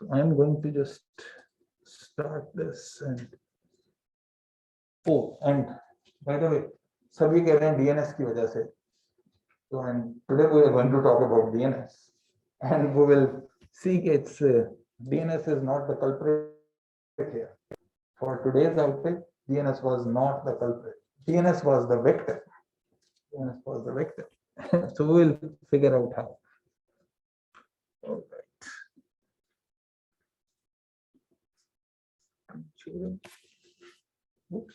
So I'm going to just start this and by the way, सभी कह रहे हैं DNS की वजह से. So and today we are going to talk about DNS, and we will see it's DNS is not the culprit here. For today's outfit, DNS was not the culprit. DNS was the victim. DNS was the victim. So we will figure out how. All right. Oops.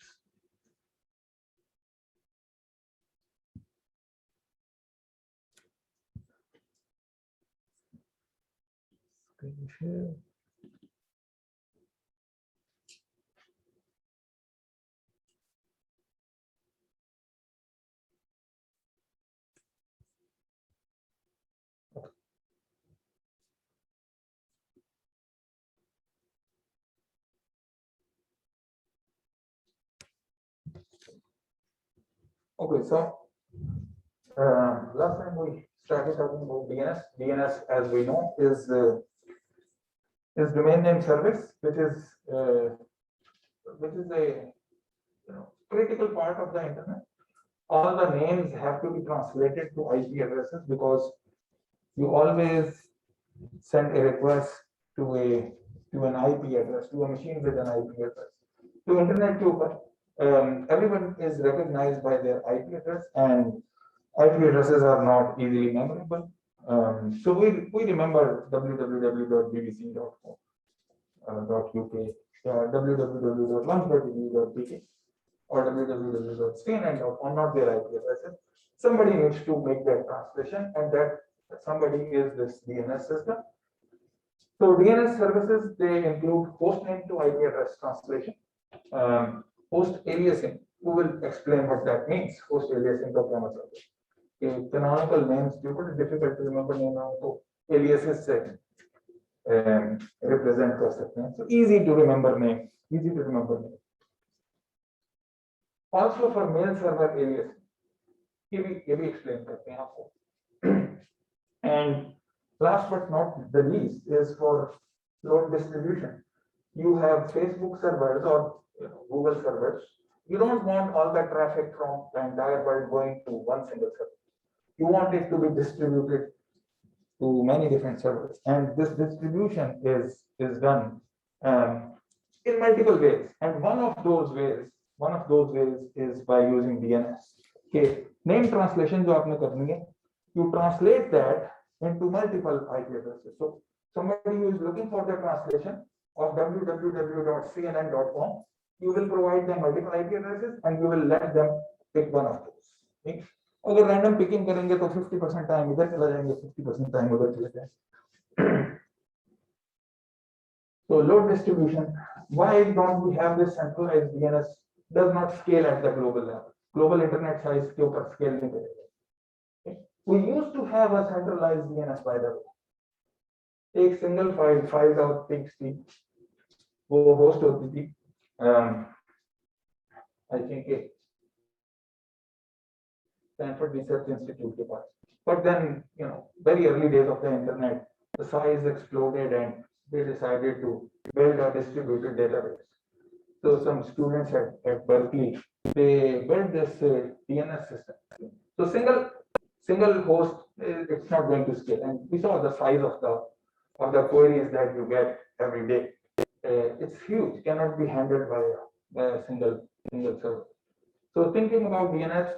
Screen share. Okay, so last time we started talking about DNS. DNS, as we know, is domain name service, which is a critical part of the internet. All the names have to be translated to IP addresses because you always send a request to an IP address, to a machine with an IP address. To internet too, everyone is recognized by their IP address, and IP addresses are not easily memorable. So we remember www.bbc.co.uk, www.lunch.edu.pk, or www.cnn.com, not their IP addresses. Somebody needs to make that translation, and that somebody is this DNS system. So DNS services, they include host name to IP address translation, host aliasing. We will explain what that means. Host aliasing का क्या मतलब है? Canonical names, difficult to remember name now, so aliases से represent कर सकते हैं. So easy to remember name. Also for mail server alias, ये भी explain करते हैं आपको. And last but not the least is for load distribution. You have Facebook servers or Google servers. You don't want all the traffic from the entire world going to one single server. You want it to be distributed to many different servers, and this distribution is done in multiple ways. And one of those ways is by using DNS. Okay, name translation जो आपने करनी है, you translate that into multiple IP addresses. So somebody who is looking for the translation of www.cnn.com, you will provide them multiple IP addresses and you will let them pick one of those. Okay? अगर random picking करेंगे तो 50% time इधर चला जाएंगे, 50% time उधर चले जाएंगे. So load distribution, why don't we have this centralized DNS? Does not scale at the global level. Global internet size के ऊपर scale नहीं करेगा. We used to have a centralized DNS, by the way. एक single file.txt वो host होती थी. I think Stanford Research Institute के पास. But then, very early days of the internet, the size exploded and they decided to build a distributed database. So some students at Berkeley, they built this DNS system. So single host, it's not going to scale. And we saw the size of the queries that you get every day. It's huge, cannot be handled by a single server. So thinking about DNS,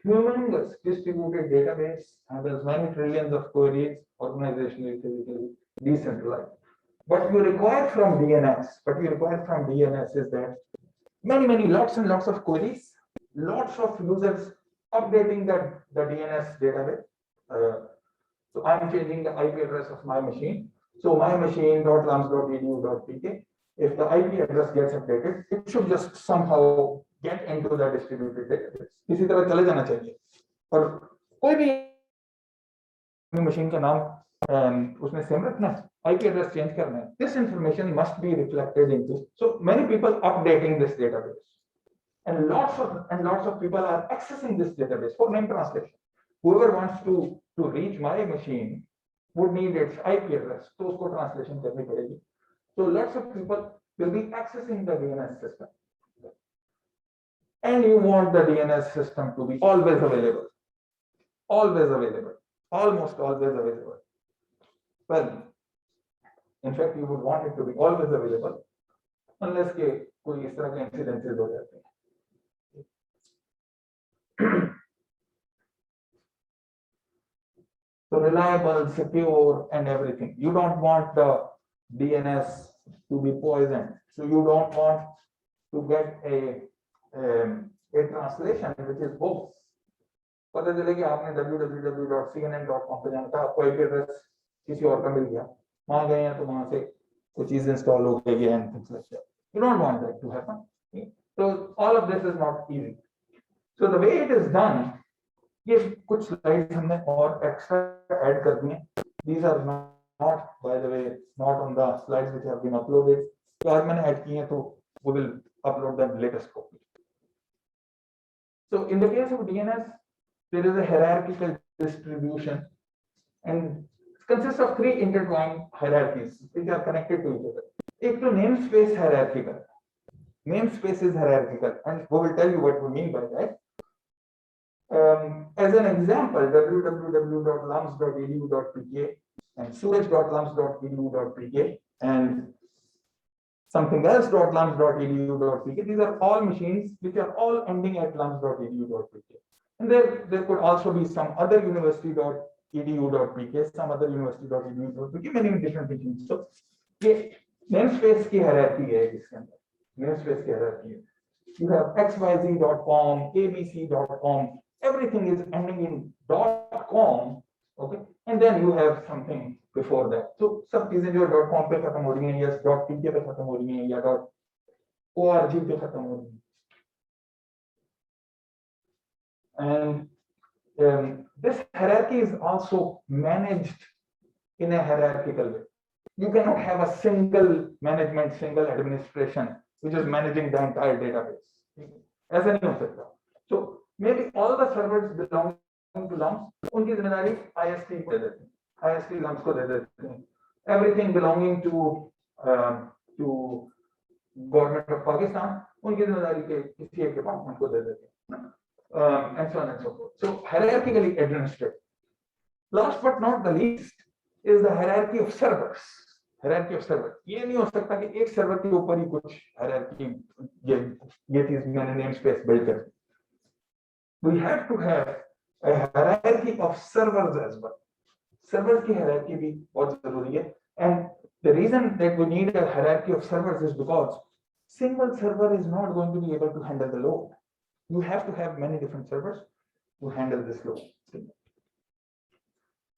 humongous distributed database handles many trillions of queries, organizationally, physically, decentralized. What you require from DNS is that many lots and lots of queries, lots of users updating the DNS database. So I'm changing the IP address of my machine. So my machine.lams.edu.pk, if the IP address gets updated, it should just somehow get into the distributed database. इसी तरह चले जाना चाहिए. और कोई भी machine का नाम उसमें सेम रखना है, IP address change करना है. This information must be reflected into. So many people updating this database, and lots of people are accessing this database for name translation. Whoever wants to reach my machine would need its IP address, तो उसको translation करनी पड़ेगी. So lots of people will be accessing the DNS system, and you want the DNS system to be always available, almost always available. Well, in fact, you would want it to be always available, unless के कोई इस तरह के incidences हो जाते हैं. So reliable, secure, and everything. You don't want the DNS to be poisoned. So you don't want to get a translation which is bogus. पता चले कि आपने www.cnn.com पे जाना था, आपको IP address किसी और का मिल गया, वहां गए हैं तो वहां से कुछ चीज इंस्टॉल हो गई and things like that. You don't want that to happen. So all of this is not easy. So the way it is done, ये कुछ slides हमने और extra add कर दिए. These are not, by the way, not on the slides which have been uploaded. तो आज मैंने add किए हैं तो we will upload them latest copy. So in the case of DNS, there is a hierarchical distribution and it consists of three intertwined hierarchies which are connected to each other. एक तो namespace hierarchical. Namespace is hierarchical, and we will tell you what we mean by that. As an example, www.lums.edu.pk and suraj.lums.edu.pk and something else.lums.edu.pk. These are all machines which are all ending at lums.edu.pk. And there could also be some other university.edu.pk, some other university.edu.pk, many different machines. So, namespace की hierarchy है इसके अंदर. Namespace की hierarchy है. You have xyz.com, abc.com. Everything is ending in .com, okay, and then you have something before that. So सब चीजें जो .com पे खत्म हो रही हैं या .tk पे खत्म हो रही हैं या .org पे खत्म हो रही हैं. And this hierarchy is also managed in a hierarchical way. You cannot have a single management, single administration which is managing the entire database. ऐसा नहीं हो सकता. So maybe all the servers belong to LUMS, उनकी जिम्मेदारी ISP को दे देते हैं, ISP LUMS को दे देते हैं. Everything belonging to government of Pakistan, उनकी जिम्मेदारी के किसी एक डिपार्टमेंट को दे देते हैं. And so on and so forth. So hierarchically administered. Last but not the least is the hierarchy of servers. Hierarchy of servers. ये नहीं हो सकता कि एक सर्वर के ऊपर ही कुछ hierarchy ये चीज मैंने namespace build कर. We have to have a hierarchy of servers as well. Servers की hierarchy भी बहुत जरूरी है. And the reason that we need a hierarchy of servers is because single server is not going to be able to handle the load. You have to have many different servers to handle this load.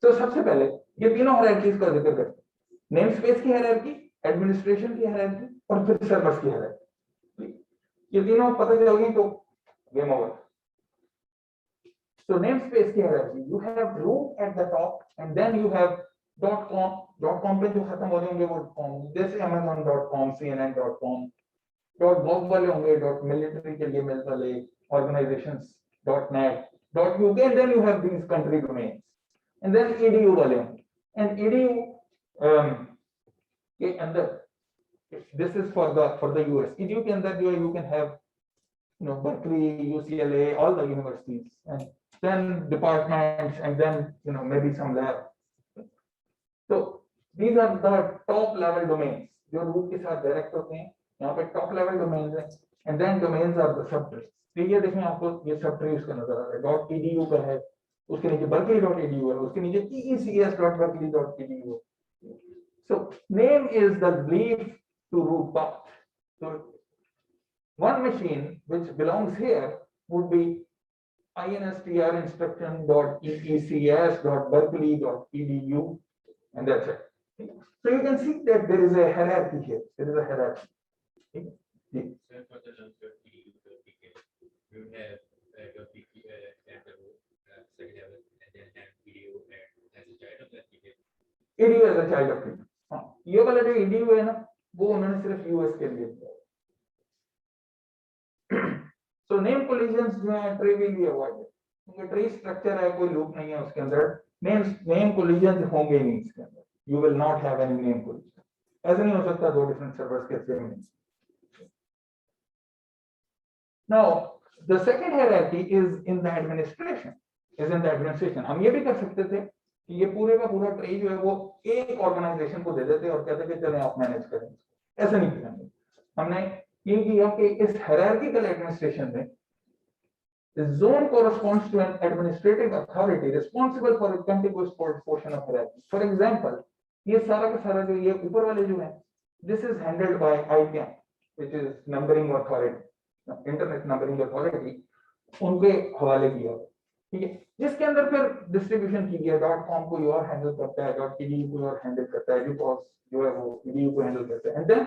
So सबसे पहले ये तीनों hierarchies का जिक्र करते हैं. Namespace की hierarchy, administration की hierarchy और फिर servers की hierarchy. ये तीनों पता चल गई तो game over. So namespace की hierarchy, you have root at the top and then you have .com. .com पे जो खत्म हो जाएंगे वो .com, जैसे amazon.com, cnn.com. .gov वाले होंगे, .military के लिए मिल वाले organizations.net, .uk, and then you have these country domains, and then edu वाले होंगे. And edu के अंदर, this is for the US. edu के अंदर जो you can have, Berkeley, UCLA, all the universities, and then departments, and then maybe some lab. So these are the top level domains जो root के साथ direct होते हैं. यहाँ पे top level domains हैं, and then domains are the subtrees. तो ये देखें आपको ये subtree उसका नजर आ रहा है. .edu का है, उसके नीचे berkeley.edu है, उसके नीचे ecs.berkeley.edu. So name is the leaf to root path. So one machine which belongs here would be instr instruction.ecs.berkeley.edu, and that's it. So you can see that there is a hierarchy here. There is a hierarchy. For the lums.edu.pk, you have .pk at the second level, and then have video as a child of that pk. edu as a child of it. ये वाला जो edu है ना, वो उन्होंने सिर्फ US के लिए दिया. So name collisions जो है trivially avoided. क्योंकि tree structure है, कोई loop नहीं है उसके अंदर. नेम कोलिजन होंगे नहीं इसके अंदर, you will not have any name collision, ऐसा नहीं हो सकता दो डिफरेंट सर्वर्स के same name. Now the second hierarchy is in the administration, हम ये भी कर सकते थे कि ये पूरे का पूरा ट्री जो है वो एक ऑर्गेनाइजेशन को दे देते और कहते कि चलें आप मैनेज करें, ऐसा नहीं किया हमने ये किया कि इस हायरार्किकल एडमिनिस्ट्रेशन में the zone corresponds to an administrative authority responsible for a contiguous portion of hierarchy. For example, ये सारा का सारा जो ये ऊपर वाले जो है, this is handled by ICANN, which is numbering authority, internet numbering authority, उनके हवाले किया, ठीक है, जिसके अंदर फिर डिस्ट्रीब्यूशन की गया, .com कोई और हैंडल करता है, .edu कोई और हैंडल करता है, जो है वो edu को हैंडल करता है, एंड देन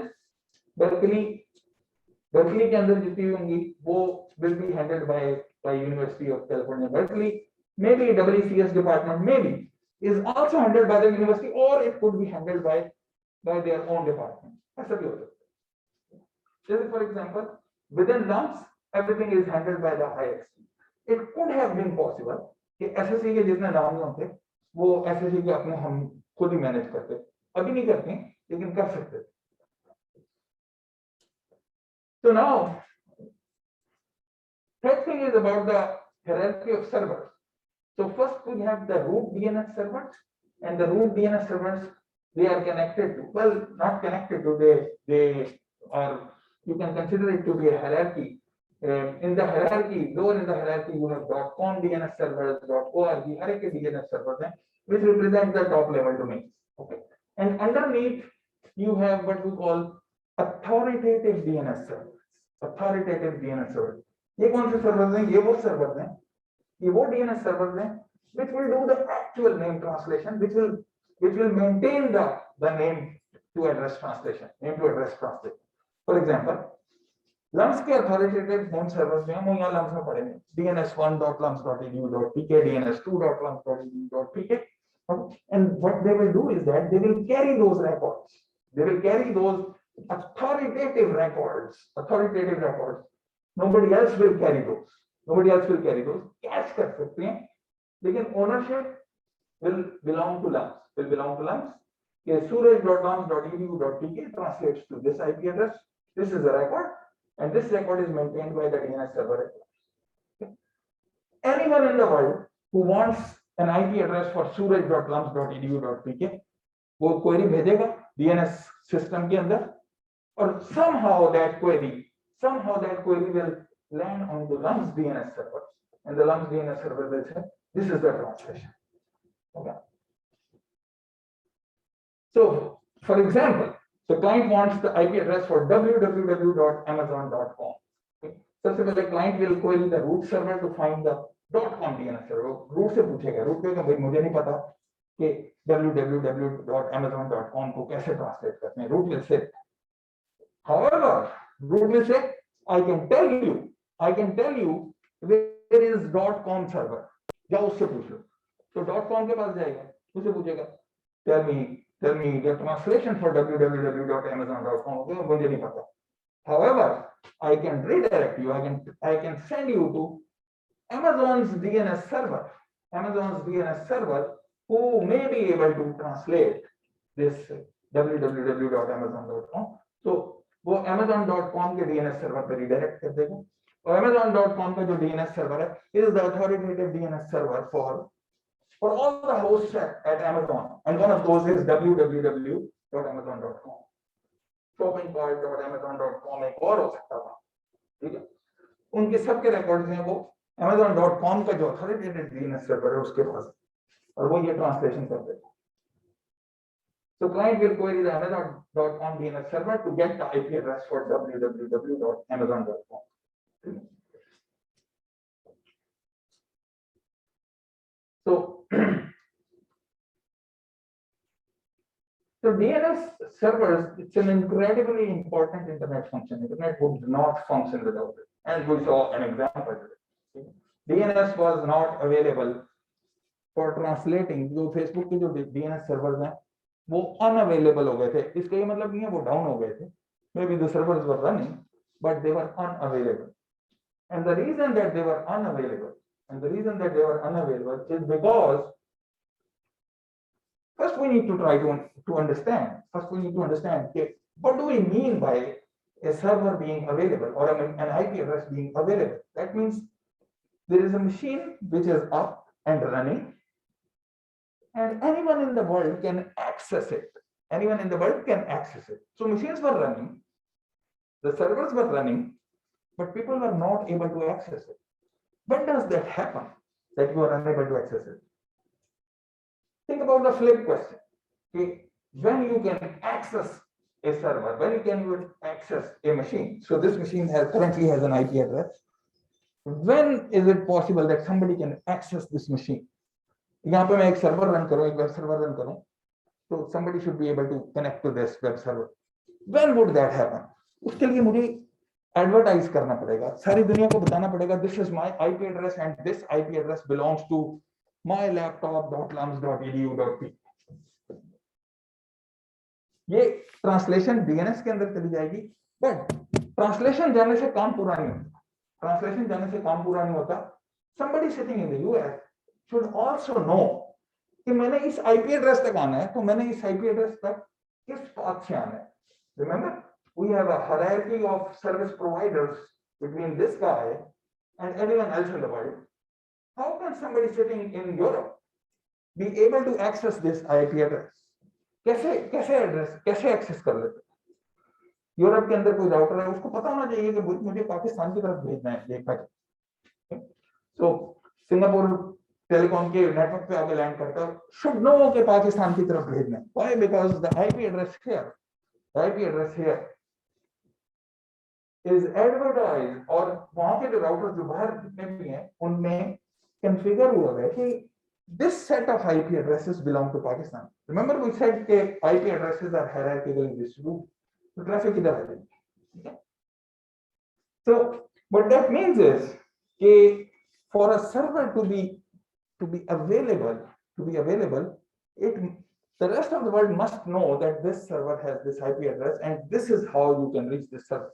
बर्कली के अंदर जितनी होंगी वो will be handled by University of California Berkeley, maybe WCS department maybe is also handled by the university, or it could be handled by their own department, ऐसा भी हो सकता है। जैसे for example within LUMS everything is handled by the IXC. It could have been possible कि SSC के जितने नाम थे वो SSC के अपने हम खुद ही मैनेज करते, अभी नहीं करते लेकिन कर सकते। So now third thing is about the hierarchy of servers. So first we have the root DNS servers, and the root DNS servers, they are connected to, well, not connected to, they are, you can consider it to be a hierarchy. In the hierarchy, lower in the hierarchy, you have .com DNS servers, .org, हर एक DNS servers हैं, which represent the top level domains. Okay, and underneath you have what we call authoritative DNS servers. Authoritative DNS servers. ये कौन से servers हैं? ये वो servers हैं, ये वो DNS सर्वर्स हैं which will do the actual name translation, which will maintain the name to address translation, name to address translation. For example, LUMS के authoritative name servers जो हैं वो यहाँ LUMS में पड़े हैं, dns1.lums.edu.pk, dns2.lums.edu.pk, and what they will do is that they will carry those records, they will carry those authoritative records. Nobody else will carry those. Cache कर सकते हैं, लेकिन ownership will belong to LUMS. कि suraj.lums.edu.pk translates to this IP address. This is a record, and this record is maintained by the DNS server. Anyone in the world who wants an IP address for suraj.lums.edu.pk, वो query भेजेगा DNS system के अंदर, और somehow that query will land on the LUMS DNS server, and the LUMS DNS server will say, this is the translation. Okay. So, for example, the client wants the IP address for www.amazon.com. Okay. सबसे पहले client will query the root server to find the .com DNS server. Root से पूछेगा, root पे भाई मुझे नहीं पता कि www.amazon.com को कैसे translate करते हैं. Root will say, however, root will say, I can tell you where is .com server. जाओ उससे पूछ लो. तो .com के पास जाएगा, उससे पूछेगा, tell me the translation for www.amazon.com. मुझे नहीं पता. However, I can redirect you. I can send you to Amazon's DNS server. Who may be able to translate this www.amazon.com. So वो amazon.com के DNS सर्वर पे redirect कर देगा, और amazon.com का जो DNS सर्वर है is the authoritative DNS server for all the hosts at Amazon, and one of those is www.amazon.com. shoppingcart.amazon.com एक और हो सकता था, ठीक है, उनके सबके रिकॉर्ड्स हैं वो amazon.com का जो authoritative DNS server है उसके पास, और वो ये ट्रांसलेशन कर देगा. So client will query the amazon.com DNS server to get the IP address for www.amazon.com. So DNS servers, it's an incredibly important internet function. Internet would not function without it. And we saw an example. DNS was not available for translating. जो Facebook के जो DNS servers हैं वो unavailable हो गए थे. इसका ये मतलब नहीं है वो down हो गए थे. Maybe the servers were running, but they were unavailable. And the reason that they were unavailable is because first we need to try to understand. First, we need to understand, okay, what do we mean by a server being available or an IP address being available? That means there is a machine which is up and running, and anyone in the world can access it. Anyone in the world can access it. So machines were running, the servers were running, but people were not able to access it. When does that happen, that you are unable to access it? Think about the flip question. Okay, when you can access a server, when you access a machine. So this machine currently has an IP address. When is it possible that somebody can access this machine? यहाँ पे मैं एक server run करूं, एक web server run करूं, तो somebody should be able to connect to this web server. When would that happen? उसके लिए मुझे एडवर्टाइज करना पड़ेगा, सारी दुनिया को बताना पड़ेगा, this is my IP address and this IP address belongs to mylaptop.lums.edu.p. ये ट्रांसलेशन डीएनएस के अंदर चली जाएगी, बट ट्रांसलेशन जाने से काम पूरा नहीं होता. ट्रांसलेशन जाने से काम पूरा नहीं होता. Somebody sitting in the US should also know कि मैंने इस IP एड्रेस तक आना है, तो मैंने इस IP एड्रेस तक किस पाथ से आना है. Remember, we have a hierarchy of service providers between this guy and everyone else in the world. How can somebody sitting in Europe be able to access this IP address? कैसे address कैसे access कर लेते? Europe के अंदर कोई router है, उसको पता होना चाहिए कि मुझे पाकिस्तान की तरफ भेजना है एक पैकेट. सो सिंगापुर टेलीकॉम के नेटवर्क पे आके लैंड करता है, शुड नो कि पाकिस्तान की तरफ भेजना है. Why? Because the IP address here is advertise, और वहां के जो राउटर जो बाहर जितने भी हैं उनमें कॉन्फ़िगर हुआ है कि this set of IP addresses belong to Pakistan. Remember we said that IP addresses are hierarchically distributed. So traffic idhar aa jayegi. Okay. So what that means is that for a server to be available, the rest of the world must know that this server has this IP address and this is how you can reach this server.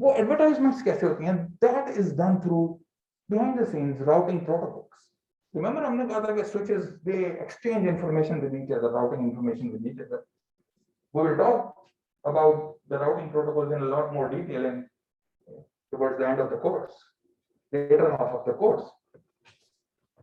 वो advertisements कैसे होती हैं? That is done through behind the scenes routing protocols. Remember, हमने कहा था कि switches they exchange information with each other, routing information with each other. We will talk about the routing protocols in a lot more detail towards the end of the course, later half of the course.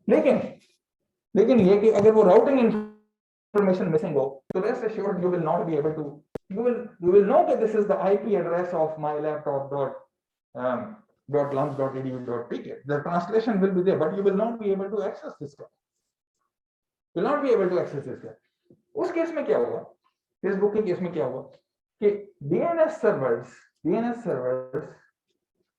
लेकिन ये कि अगर वो routing information missing हो, so rest assured you will not be able to. You will know that this is the IP address of my laptop.lums.edu.pk. The translation will be there, but you will not be able to access this guy. उस case में क्या हुआ? Facebook के case में क्या हुआ कि DNS servers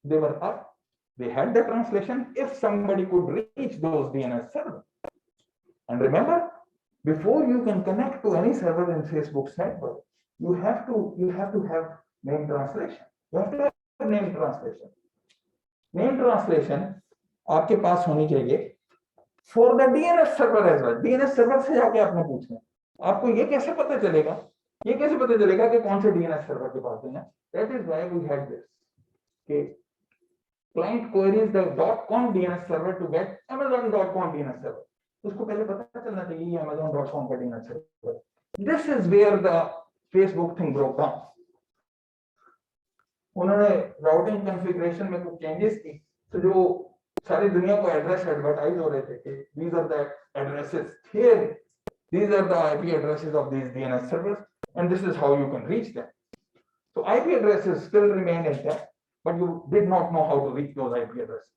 they were up, they had the translation if somebody could reach those DNS servers. And remember, before you can connect to any server in Facebook's network, you have to have name translation. You have to have name translation. Name translation आपके पास होनी चाहिए for the DNS server as well. DNS server से जाके आपने पूछना है. आपको ये कैसे पता चलेगा कि कौन से DNS server के पास है? That is why we had this. Okay. Client queries the .com DNS server to get Amazon.com DNS server. उसको पहले पता चलना चाहिए ये Amazon.com का DNS server. This is where the Facebook thing broke down. उन्होंने राउटिंग कॉन्फ़िगरेशन में कुछ चेंजेस की, तो जो सारी दुनिया को एड्रेस एडवर्टाइज हो रहे थे कि these are the addresses here, these are the IP addresses of these DNS servers, and this is how you can reach them. So IP addresses still remain intact, but you did not know how to reach those IP addresses.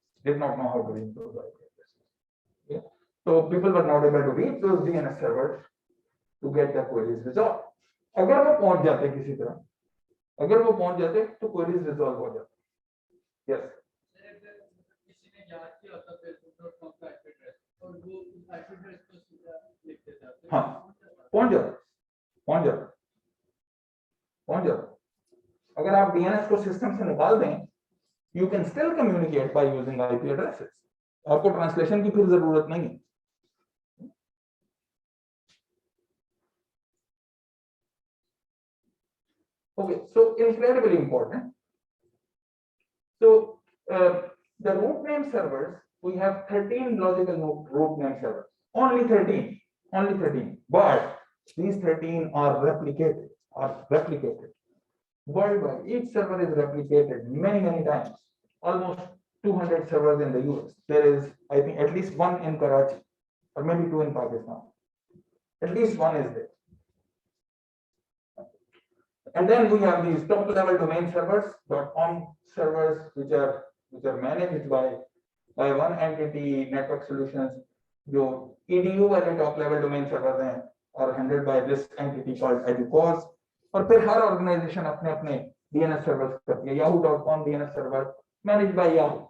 Yeah? So people were not able to reach those DNS servers to get their queries resolved. अगर वो पहुंच जाते किसी तरह, तो queries resolve हो जाते. Yes. किसी ने याद किया होता facebook.com का IP address और वो IP address को सीधा लिख देता है. हाँ, पहुंच जाता. अगर आप DNS को सिस्टम से निकाल दें, you can still communicate by using IP addresses. आपको ट्रांसलेशन की फिर जरूरत नहीं है. Okay, so incredibly important. So the root name servers, we have 13 logical root name servers. Only 13. only 13, but these 13 are replicated worldwide. Each server is replicated many times, almost 200 servers in the US. There is, I think, at least one in Karachi, or maybe two in Pakistan. At least one is there. And then we have these top level domain servers, .com servers, which are managed by one entity, network solutions. जो EDU वाले top level domain servers हैं, are handled by this entity called EduCause. और फिर हर organization अपने DNS servers करती है. Yahoo.com DNS server managed by Yahoo.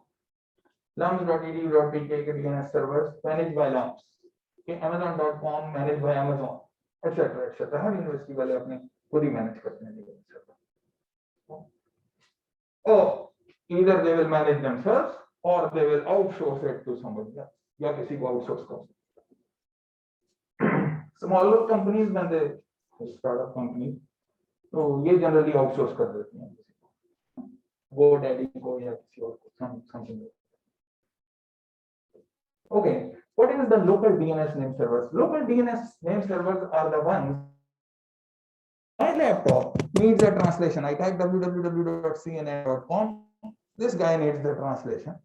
Lums.edu.pk के DNS servers managed by Lums. Amazon.com managed by Amazon, etc. Her university वाले अपने खुद ही मैनेज करते हैं DNS server. Or either they will manage themselves or they will outsource it to somebody else. या किसी को outsource कर. Smaller companies when they startup companies, तो ये generally outsource कर देती हैं किसी को, GoDaddy को या किसी और को, something. Okay, what is the local DNS name servers? Local DNS name servers are the ones. My laptop needs a translation. I type www.cnn.com. This guy needs the translation.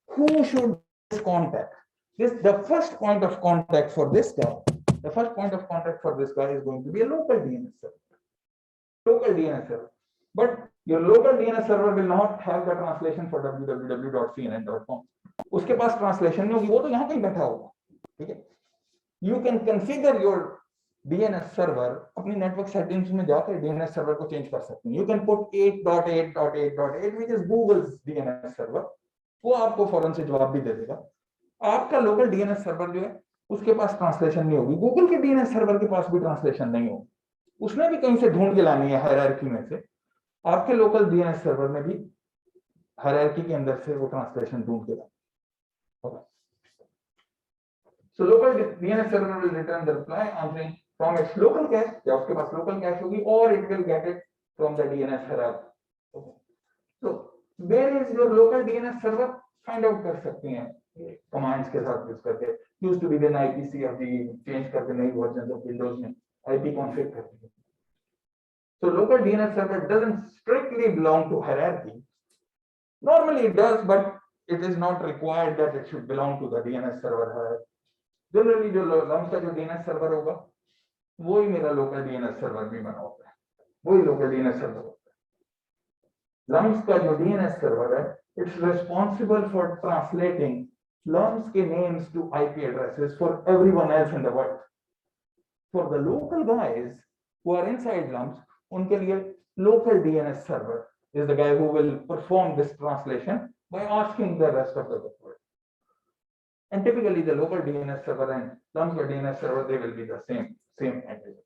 Who should contact? The first point of contact for this guy. The first point of contact for this guy is going to be a local DNS server. Local DNS server. But your local DNS server will not have the translation for www.cnn.com. उसके पास translation नहीं होगी, वो तो यहाँ कहीं बैठा होगा, ठीक है? You can configure your DNS server, अपनी network settings में जाकर DNS server को change कर सकते हैं. You can put 8.8.8.8, which is Google's DNS server. वो आपको फौरन से जवाब भी दे देगा. आपका local DNS server जो है, उसके पास ट्रांसलेशन नहीं होगी. गूगल के DNS सर्वर के पास भी ट्रांसलेशन नहीं होगी. उसने भी कहीं से ढूंढ के लानी है हायरार्की में से. आपके लोकल DNS सर्वर में भी हायरार्की के अंदर से वो ट्रांसलेशन ढूंढ के लानी. So local DNS server will return the reply answering from its local cache, या उसके पास local cache होगी, or it will get it from the DNS hierarchy. Okay. So where is your local DNS server? Find out कर सकती हैं commands के साथ use करके. Used to be then IPCFG, change करके नई versions of Windows में IP config करती है. So local DNS server doesn't strictly belong to hierarchy. Normally it does, but it is not required that it should belong to the DNS server hierarchy. Generally जो Lums का जो DNS server होगा, वो ही मेरा local DNS server भी बना होता है. वो ही local DNS server होता है. Lums का जो DNS server है, it's responsible for translating Lums के names to IP addresses for everyone else in the world. For the local guys who are inside Lums, उनके लिए local DNS server is the guy who will perform this translation by asking the rest of the world. And typically the local DNS server and Lums DNS server, they will be the same entity.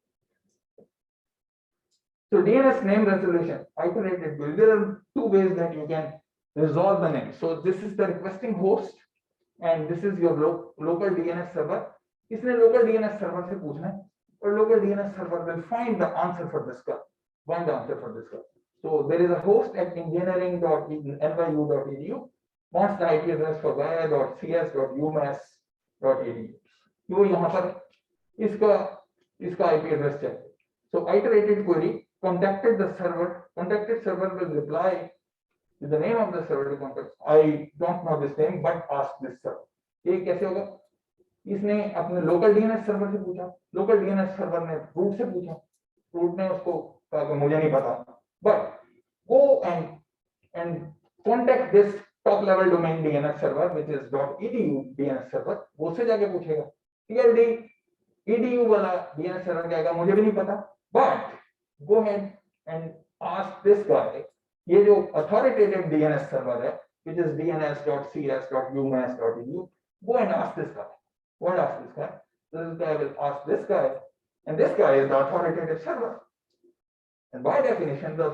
So DNS name resolution, iterated build. There are two ways that you can resolve the name. So this is the requesting host and this is your local DNS server. इसने local DNS server से पूछना है और local DNS server will find the answer for this guy. Find the answer for this guy. So there is a host at engineering.nyu.edu. wants the IP address for where.cs.umass.edu. वो यहाँ पर इसका IP address check. So iterated query contacted server will reply with the name of the server to contact. I don't know this name, but ask this server. ये कैसे होगा? इसने अपने local DNS server से पूछा. Local DNS server ने root से पूछा. Root ने उसको कहा कि मुझे नहीं पता. But go and contact this top level domain DNS server, which is .edu DNS server. वो उससे जाके पूछेगा. TLD edu वाला DNS server कहेगा मुझे भी नहीं पता. But go ahead and ask this guy. ये जो authoritative DNS server है, which is dns.cs.umass.edu. Go and ask this guy. Go and ask this guy. This guy will ask this guy, and this guy is the authoritative server. And by definition, the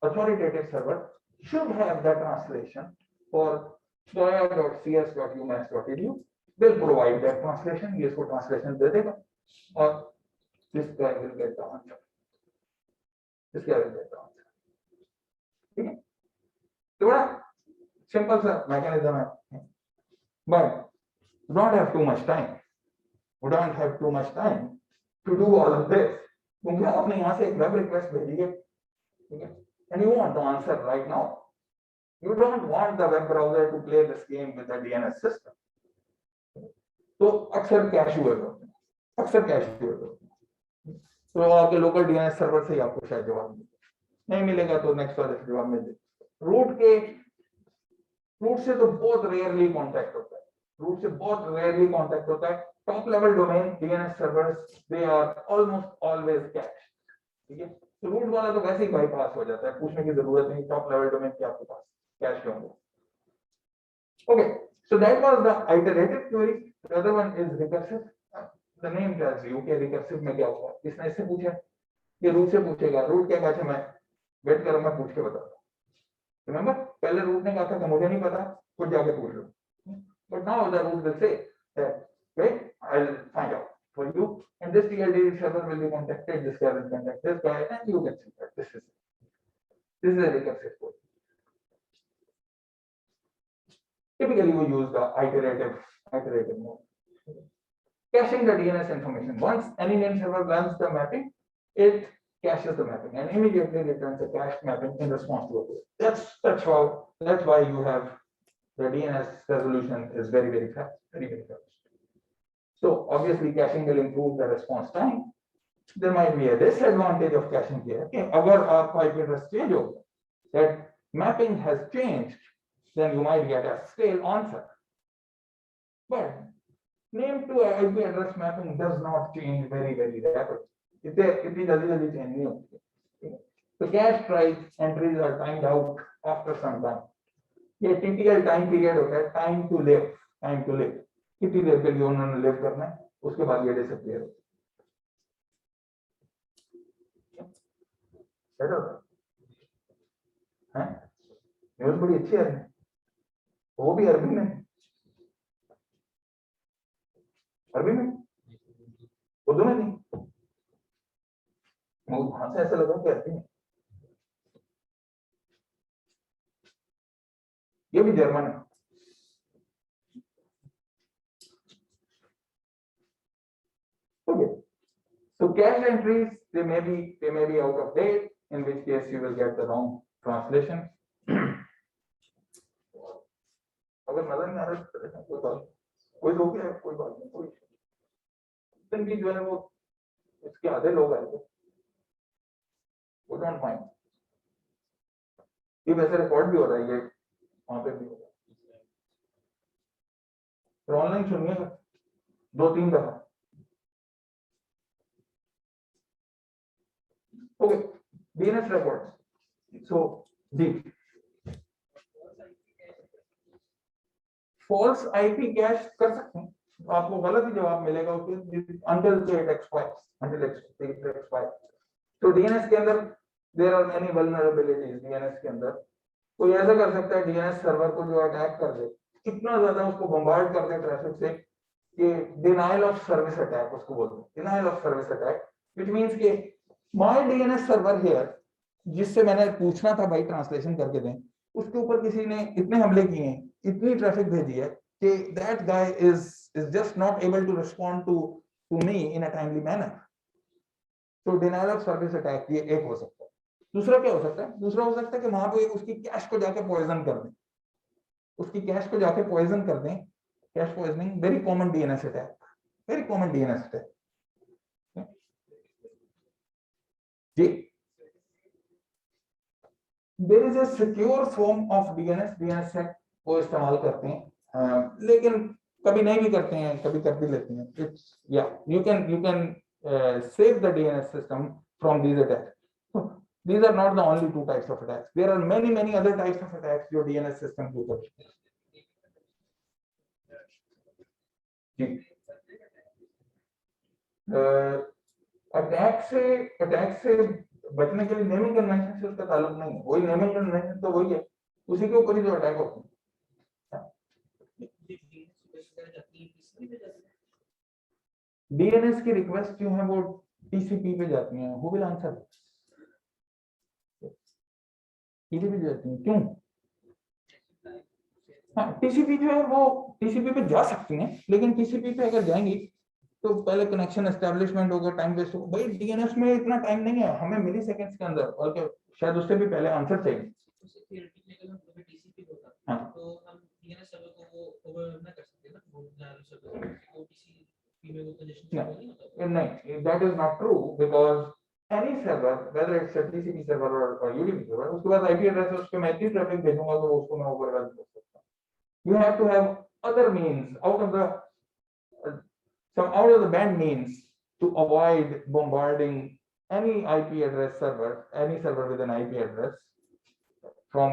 authoritative server should have the translation for soya.cs.umass.edu. Will provide that translation. Yes, for translation दे देगा, और this guy will get the answer. This guy will get the answer. ठीक है? तो बड़ा simple सा mechanism है, but you don't have too much time. We don't have too much time to do all of this. क्योंकि आपने यहाँ से एक वेब रिक्वेस्ट भेजी है, ठीक है, and you want the answer right now. You don't want the web browser to play this game with the DNS system. तो अक्सर कैश हुए होते हैं, अक्सर कैश हुए होते हैं। तो आपके लोकल DNS सर्वर से ही आपको शायद जवाब मिले, नहीं मिलेगा तो नेक्स्ट वाले से जवाब मिल जाए। रूट से तो बहुत रेयरली कांटेक्ट होता है, रूट से बहुत रेयरली कांटेक्ट होता है। Top level domain DNS servers they are almost always cache, ठीक है। तो रूट वाला तो वैसे ही बाईपास हो जाता है, पूछने की जरूरत नहीं, टॉप लेवल डोमेन के आपके पास कैश होंगे। Okay, so that was the iterative query. The other one is recursive. The name tells you कि recursive में क्या होगा। इसने इससे पूछा, ये रूट से पूछेगा, रूट क्या कहा था, मैं वेट करो, मैं पूछ के बताता हूँ। Remember, पहले रूट ने कहा था कि मुझे नहीं पता, खुद जाके पूछ लो। But now the root will say that, wait, I'll find out for you, and this TLD server will be contacted, this guy will contact this guy, and you can see that this is a recursive code. Typically, we use the iterative mode. Caching the DNS information. Once any name server runs the mapping, it caches the mapping and immediately returns a cached mapping in response to it. That's why you have the DNS resolution is very fast, very fast. So obviously caching will improve the response time. There might be a disadvantage of caching here. Okay, अगर आपका IP address change होगा, that mapping has changed, then you might get a stale answer. But name to IP address mapping does not change very rapidly. इतनी जल्दी change नहीं होती। So cache tries entries are timed out after some time. ये TTL time period होता है, time to live, कितनी देर के लिए उन्होंने लिव करना है, उसके बाद ये डिसअपीयर होता है। न्यूज़ बड़ी अच्छी है, वो भी अरबी में, उर्दू में नहीं, वहां से ऐसा लगा कि अरबी में, ये भी जर्मन है। Okay, so cache entries they may be out of date, in which case you will get the wrong translation. अगर नजर नहीं आ रहा कोई लोग है, कोई बात नहीं, कोई भी जो है वो इसके आधे लोग आए थे, वो डोंट माइंड, ये वैसे रिकॉर्ड भी हो रहा है, ये वहां पे भी होगा, फिर ऑनलाइन सुनिएगा 2-3 दफा। Okay, DNS records. So the false IP cache कर सकते हैं, आपको गलत ही जवाब मिलेगा उसके until it expires. तो DNS के अंदर there are many vulnerabilities. DNS के अंदर कोई ऐसा कर सकता है DNS सर्वर को जो अटैक कर दे, इतना ज्यादा उसको बम्बार्ड कर दे ट्रैफिक से कि denial of service attack उसको बोलते हैं, denial of service attack, which means कि my DNS सर्वर here जिससे मैंने पूछना था भाई ट्रांसलेशन करके दें, उसके ऊपर किसी ने इतने हमले किए हैं, इतनी ट्रैफिक भेजी है कि that guy is just not able to respond to me in a timely manner. तो denial of service attack ये एक हो सकता है। दूसरा क्या हो सकता है? दूसरा हो सकता है कि वहां पे उसकी कैश को जाके पॉइजन कर दें, उसकी कैश को जाके पॉइजन कर दें, cache poisoning, very common DNS attack, very common DNS attack. जी, there is a secure form of DNSSEC को इस्तेमाल करते हैं, लेकिन कभी नहीं भी करते हैं, कभी कर भी लेते हैं। It's yeah, you can save the DNS system from these attacks. So, these are not the only 2 types of attacks. There are many other types of attacks जो DNS system के ऊपर। जी, अटैक से बचने के लिए नेमिंग कन्वेंशन से उसका ताल्लुक नहीं है, वही नेमिंग कन्वेंशन तो वही है, उसी के ऊपर ही जो अटैक होते हैं। DNS की रिक्वेस्ट जो है वो TCP पे जाती हैं, who will answer? TCP जाती हैं, क्यों? हाँ, TCP जो है वो TCP पे जा सकती हैं, लेकिन TCP पे अगर जाएंगी तो पहले कनेक्शन एस्टेब्लिशमेंट होगा, टाइम वेस्ट होगा। भाई डीएनएस में इतना टाइम नहीं है, हमें मिली सेकेंड्स के अंदर, और क्या शायद उससे भी पहले आंसर चाहिए। उसे theoretically अगर हम कभी टीसीपी होता हाँ। तो हम डीएनएस सर्वर को वो ओवर ना कर सकते ना, वो सर्वर को टीसीपी में वो कंजेशन नहीं होता। नहीं, that is not true because any server, whether it's a TCP server or UDP server, उसके बाद IP एड्रेस है, उसके मैं इतनी ट्रैफिक भेजूंगा तो उसको मैं ओवरवेल कर सकता हूँ। You have to have other means out of the band means to avoid bombarding any IP address server, any server with an IP address from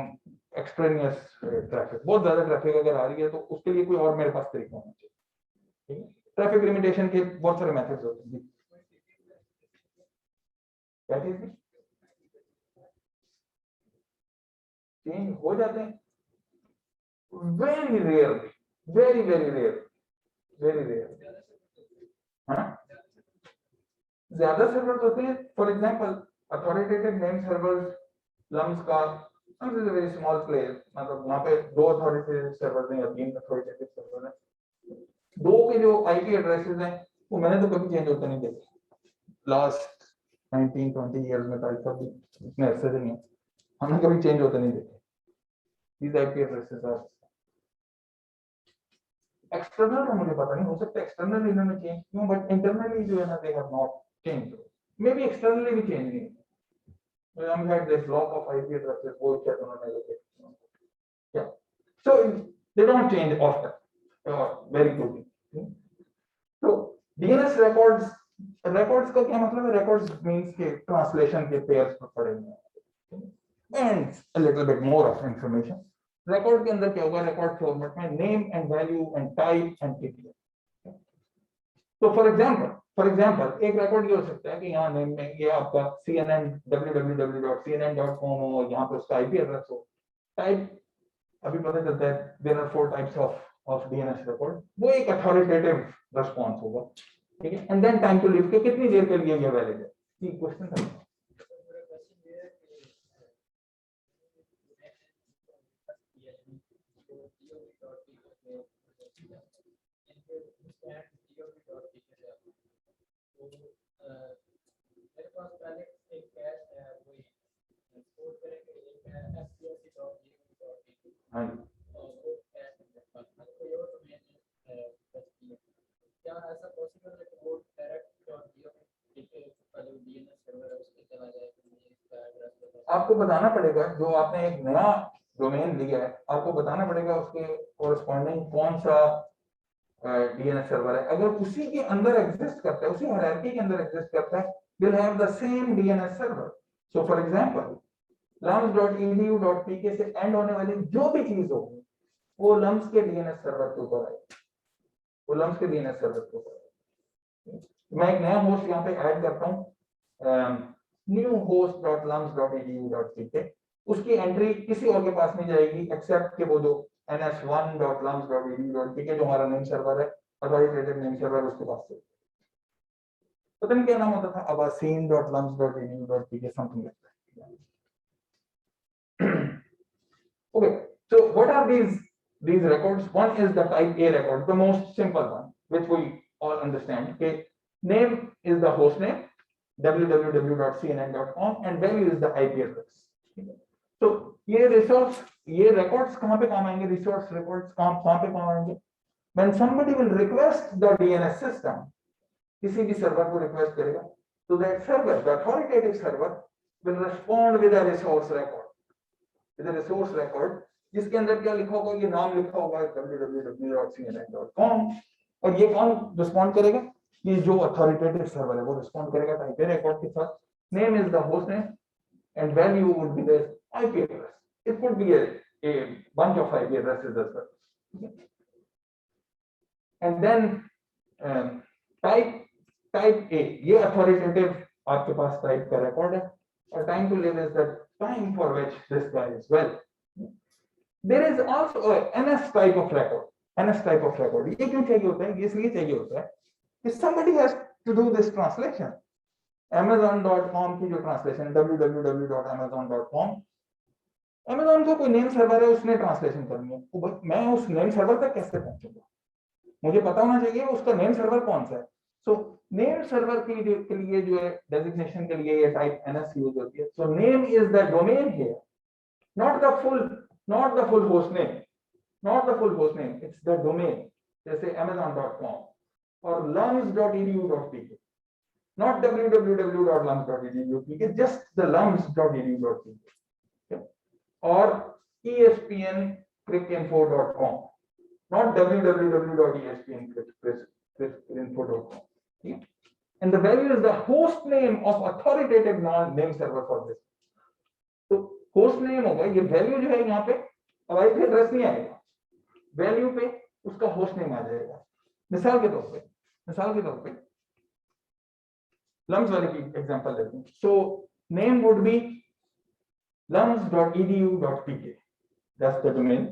extraneous traffic। बहुत ज्यादा ट्रैफिक अगर आ रही है तो उसके लिए कोई और मेरे पास तरीका होना चाहिए। ट्रैफिक लिमिटेशन के बहुत सारे मेथड्स होते हैं। क्या चीज चेंज हो जाते हैं? Very rare, very very rare, very rare. हाँ, ज्यादा सर्वर्स होते हैं। For example authoritative name servers, LUMS का is a very small place, मतलब वहां पे 2 अथॉरिटेटिव सर्वर नहीं, 3 अथॉरिटेटिव सर्वर है। 2 के जो आईपी एड्रेसेस हैं वो मैंने तो कभी चेंज होते नहीं देखे लास्ट 19-20 इयर्स में, कभी इतने अरसे से नहीं, हमने कभी चेंज होते नहीं देखे। These IP addresses are external का मुझे पता नहीं, हो सकता है एक्सटर्नल इन्होंने चेंज किया, बट इंटरनली जो है ना they have not change. May be externally भी चेंज नहीं। हम had this block of IP addresses, वो क्या उन्होंने लेके क्या, so they don't change often, very good. तो डीएनएस रिकॉर्ड्स, रिकॉर्ड्स का क्या मतलब है? रिकॉर्ड्स मींस के ट्रांसलेशन के पेयर्स पर पड़े हुए हैं and a little bit more of information. Record के अंदर क्या होगा? रिकॉर्ड फॉर्मेट में name and value and type and TTL. तो फॉर एग्जांपल एक रिकॉर्ड ये हो सकता है कि यहाँ नेम में ये आपका CNN www.cnn.com हो, यहाँ पे उसका आईपी एड्रेस हो। टाइप अभी पता चलता है there are 4 types of DNS record, वो एक अथॉरिटेटिव रिस्पांस होगा, ठीक है। And then time to live के कितनी देर के लिए ये वैलिड है, ये क्वेश्चन था। हाँ जी, क्या ऐसा पॉसिबल है कि वो डायरेक्ट और जो डीएनएस सर्वर है उसके चला जाए? आपको बताना पड़ेगा, जो आपने एक नया डोमेन लिया है, आपको बताना पड़ेगा उसके कोरस्पॉन्डिंग कौन सा डीएनएस सर्वर है। अगर उसी के अंदर एग्जिस्ट करता है, उसी हायरार्की के अंदर एग्जिस्ट करता है, will have the same DNS server. So for example lums.edu.pk से एंड होने वाली जो भी चीज होगी वो लम्स के डीएनएस सर्वर के ऊपर आएगी, वो लम्स के डीएनएस सर्वर के ऊपर आएगी। मैं एक नया होस्ट यहाँ पे ऐड करता हूँ, new host.lums.edu.pk, उसकी एंट्री किसी और के पास नहीं जाएगी एक्सेप्ट कि वो जो ns1.lums.edu.pk जो हमारा नेम सर्वर है, अथॉरिटेटिव नेम सर्वर, उसके पास से। पता नहीं क्या नाम होता था, abasin.lums.edu.pk, something like that. Okay, so what are these records? One is the type A record, the most simple one, which we all understand. Okay, name is the host name, www.cnn.com, and value is the IP address. So ये resource, ये records कहाँ पे काम आएंगे? Resource records कहाँ पे काम आएंगे? When somebody will request the DNS system, किसी भी server को request करेगा, so that server, the authoritative server, will respond with a resource record. Resource record जिसके अंदर क्या लिखा होगा? ये नाम लिखा होगा www.cnn.com, और ये कौन रिस्पॉन्ड करेगा? ये जो अथॉरिटेटिव सर्वर है वो रिस्पॉन्ड करेगा टाइप ए रिकॉर्ड के साथ। Name is the host name and value would be the IP address. It could be a bunch of IP addresses as well. And then type A, ये authoritative आपके पास type का record है, और time to live is the time for which this guy is well. There is also a NS type of record. NS type of record. ये क्यों चाहिए होता है? इसलिए चाहिए होता है कि somebody has to do this translation. Amazon.com की जो ट्रांसलेशन, www.amazon.com, Amazon का कोई नेम सर्वर है, उसने ट्रांसलेशन करनी है, तो मैं उस नेम सर्वर तक कैसे पहुंचूंगा? मुझे पता होना चाहिए उसका नेम सर्वर कौन सा है। सो नेम सर्वर के लिए जो है डेजिग्नेशन के लिए ये टाइप NS यूज होती है. So name is the domain here, not the full host name, it's the domain. जैसे amazon.com और lums.edu.pk, not www.lums.edu.pk, just the lums.edu.pk. okay? Or espncricinfo.com, not www.espncricinfo.com. okay? And the value is the host name of authoritative name server for this. तो host name होगा, ये value जो है यहाँ पे, अब आईपी एड्रेस नहीं आएगा, वैल्यू पे उसका होस्ट नेम आ जाएगा. मिसाल के तौर पे लम्स वाले की एग्जांपल लेते हैं. So name would be lums.edu.pk, that's the domain.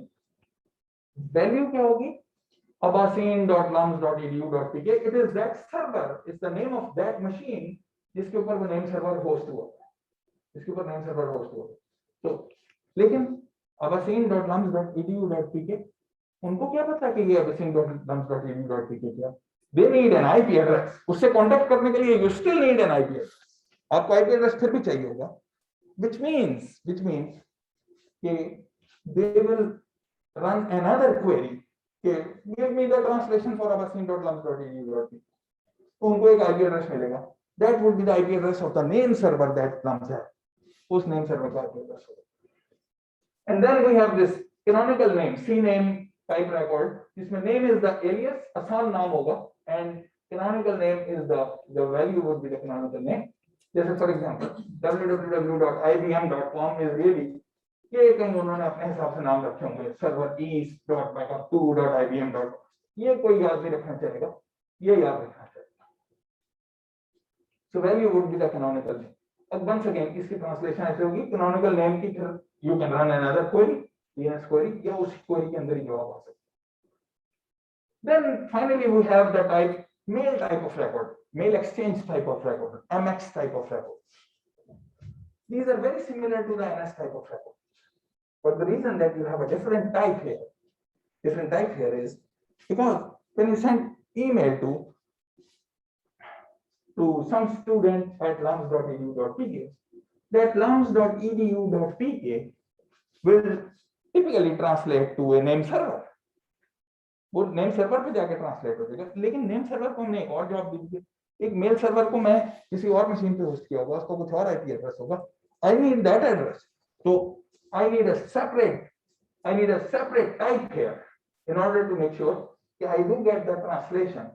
Value क्या होगी? abasin.lums.edu.pk. It is that server, it's the name of that machine जिसके ऊपर वो नेम सर्वर होस्ट हुआ. तो लेकिन abasin.lums.edu.pk, उनको क्या पता कि ये abasin.lums.edu.pk क्या? They need an IP address. उससे कांटेक्ट करने के लिए you still need an IP address. आपको IP address फिर भी चाहिए होगा, which means कि they will run another query कि give me the translation for abasin.lums.edu.pk. तो उनको एक IP address मिलेगा. That would be the IP address of the name server that Lums has. उस नेम सर्वर का IP address होगा. And then we have this canonical name, CNAME type record. जिसमें name is the alias, आसान नाम होगा, and canonical name is the value would be the canonical name. जैसे for example, www.ibm.com is really, ये कहीं उन्होंने अपने हिसाब से नाम रखे होंगे, server east.backup2.ibm.com. ये कोई याद नहीं रखना चाहेगा, ये याद रखना चाहेगा. So value would be the canonical name. अब once again इसकी ट्रांसलेशन ऐसे होगी, canonical name की फिर you can run another query, DNS query, या उस query के अंदर ही जवाब आ सकता है. Then finally we have the type mail type of record, mail exchange type of record, MX type of record. These are very similar to the NS type of record, but the reason that you have a different type here is because when you send email to some student at lums.edu.pk, that lums.edu.pk will typically translate to a name server. वो name server पे जाके translate हो जाएगा. लेकिन name server को हमने एक और जॉब दी है. एक मेल सर्वर को मैं किसी और मशीन पे होस्ट किया होगा, उसको कुछ और आईपी एड्रेस होगा. आई नीड दैट एड्रेस, तो I need a separate type here in order to make sure that I do get the translation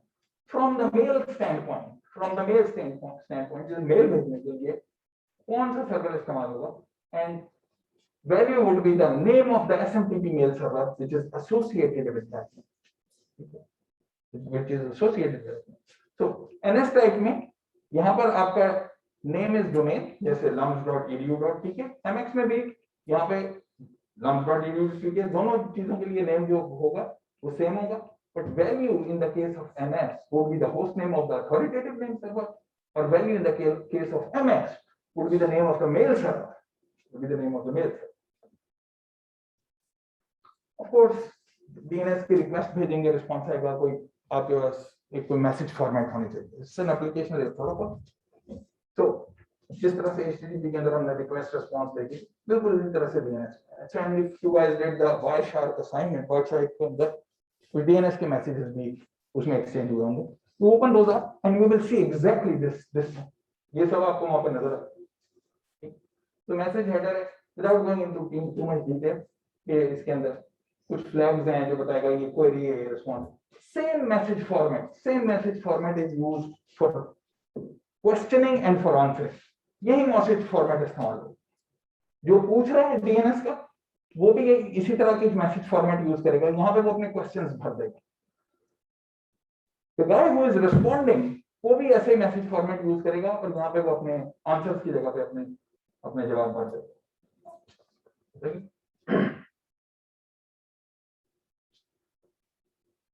from the mail standpoint. जो मेल भेजने के लिए कौन सा सर्वर इस्तेमाल होगा, and value would be the name of the SMTP mail server which is associated with that. So NS type में यहाँ पर आपका name is domain, जैसे lums.edu.pk. MX में भी यहाँ पे lums.edu.pk, दोनों चीजों के लिए name जो होगा वो same होगा, but value in the case of NS would be the host name of the authoritative name server, or value in the case of MX would be the name of the mail server. Of course, DNS की request भेजेंगे, response आएगा, कोई आपके पास एक कोई message format होनी चाहिए. इससे एप्लीकेशन है थोड़ा सा. तो जिस तरह से HTTP के अंदर हमने रिक्वेस्ट रिस्पॉन्स देखी, बिल्कुल इसी तरह से DNS. अच्छा, and if you guys did the Wireshark assignment, Wireshark के अंदर कोई DNS के मैसेजेस भी उसमें एक्सचेंज हुए होंगे. You open those up and you will see exactly this. ये सब आपको वहां पे नजर आएगा. तो मैसेज हेडर है, without going into too much detail, ये इसके अंदर कुछ फ्लैग्स हैं जो बताएगा ये क्वेरी है, ये response. Same message format is used for questioning and for answering. यही मैसेज फॉर्मेट इस्तेमाल होगा. जो पूछ रहा है डीएनएस का, वो भी इसी तरह की मैसेज फॉर्मेट यूज करेगा. यहाँ पे वो अपने क्वेश्चंस भर देगा. The guy who is responding वो भी ऐसे मैसेज फॉर्मेट यूज करेगा, और यहाँ पे वो अपने आंसर्स की जगह पे अपने जवाब भर देगा.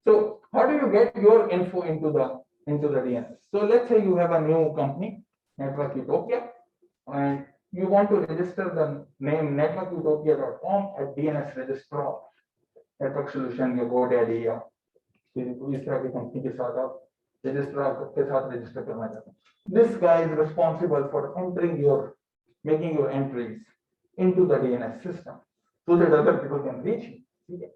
So how do you get your info into the DNS? So let's say you have a new company, Network Utopia, and you want to register the name networkutopia.com at DNS registrar, Network Solution या GoDaddy या इस तरह की company के साथ आप registrar के साथ रजिस्टर करना चाहते हैं। This guy is responsible for entering your making your entries into the DNS system so that other people can reach you. ठीक है,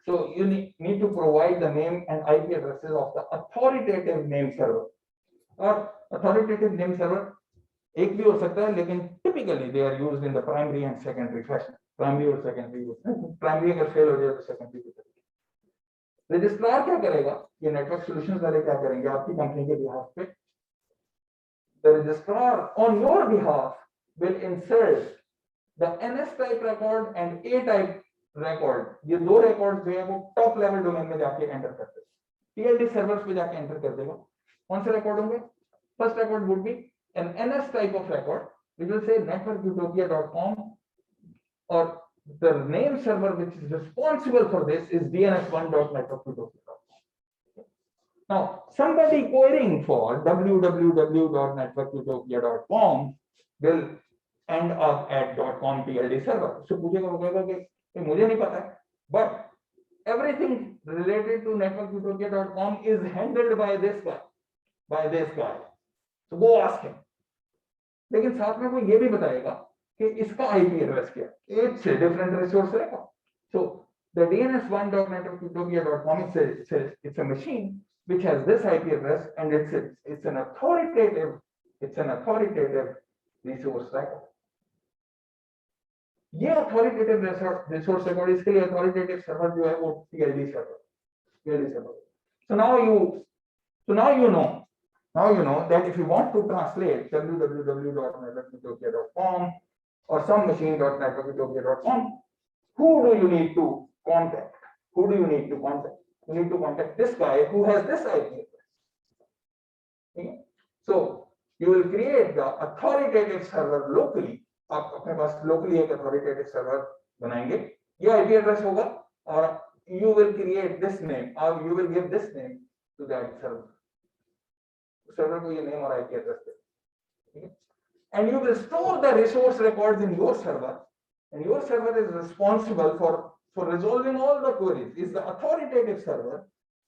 so you need to provide the name and IP addresses of the authoritative name server और authoritative name server एक भी हो सकता है, लेकिन typically they are used in the primary and secondary fashion. Primary और secondary primary अगर fail हो जाए तो secondary की तरह। रजिस्ट्रार क्या करेगा, ये नेटवर्क सॉल्यूशंस वाले क्या करेंगे आपकी कंपनी के बिहाफ पे, the registrar on your behalf will insert the NS type record and A type record, ये दो रिकॉर्ड जो है वो टॉप लेवल डोमेन में जाके एंटर करते हैं, टीएलडी सर्वर्स पे जाके एंटर कर देगा। कौन से रिकॉर्ड होंगे, first record would be an NS type of record which will say networkutopia.com or the name server which is responsible for this is dns1.networkutopia.com. Now somebody querying for www.networkutopia.com will end up at .com TLD server. So पूछेगा वो कहेगा कि मुझे नहीं पता है, but everything related to networkutopia.com is handled by this guy. So go ask him. लेकिन साथ में वो ये भी बताएगा कि इसका आईपी एड्रेस क्या है, इट्स डिफरेंट रिसोर्स रहेगा। So the dns1.networkutopia.com it's a machine which has this IP address and it's an authoritative resource record. ये authoritative resource record, इसके लिए authoritative server जो है वो TLD server. So now you know that if you want to translate www.networkutopia.com or some machine.networkutopia.com, who do you need to contact? You need to contact this guy who has this IP address. Okay? So you will create the authoritative server locally. आप अपने पास locally एक authoritative server बनाएंगे, ये IP address होगा और you will create this name or you will give this name to that server. Server को ये name और IP address they, and you will store the resource records in your server, and your server is responsible for resolving all the queries. Is the authoritative server.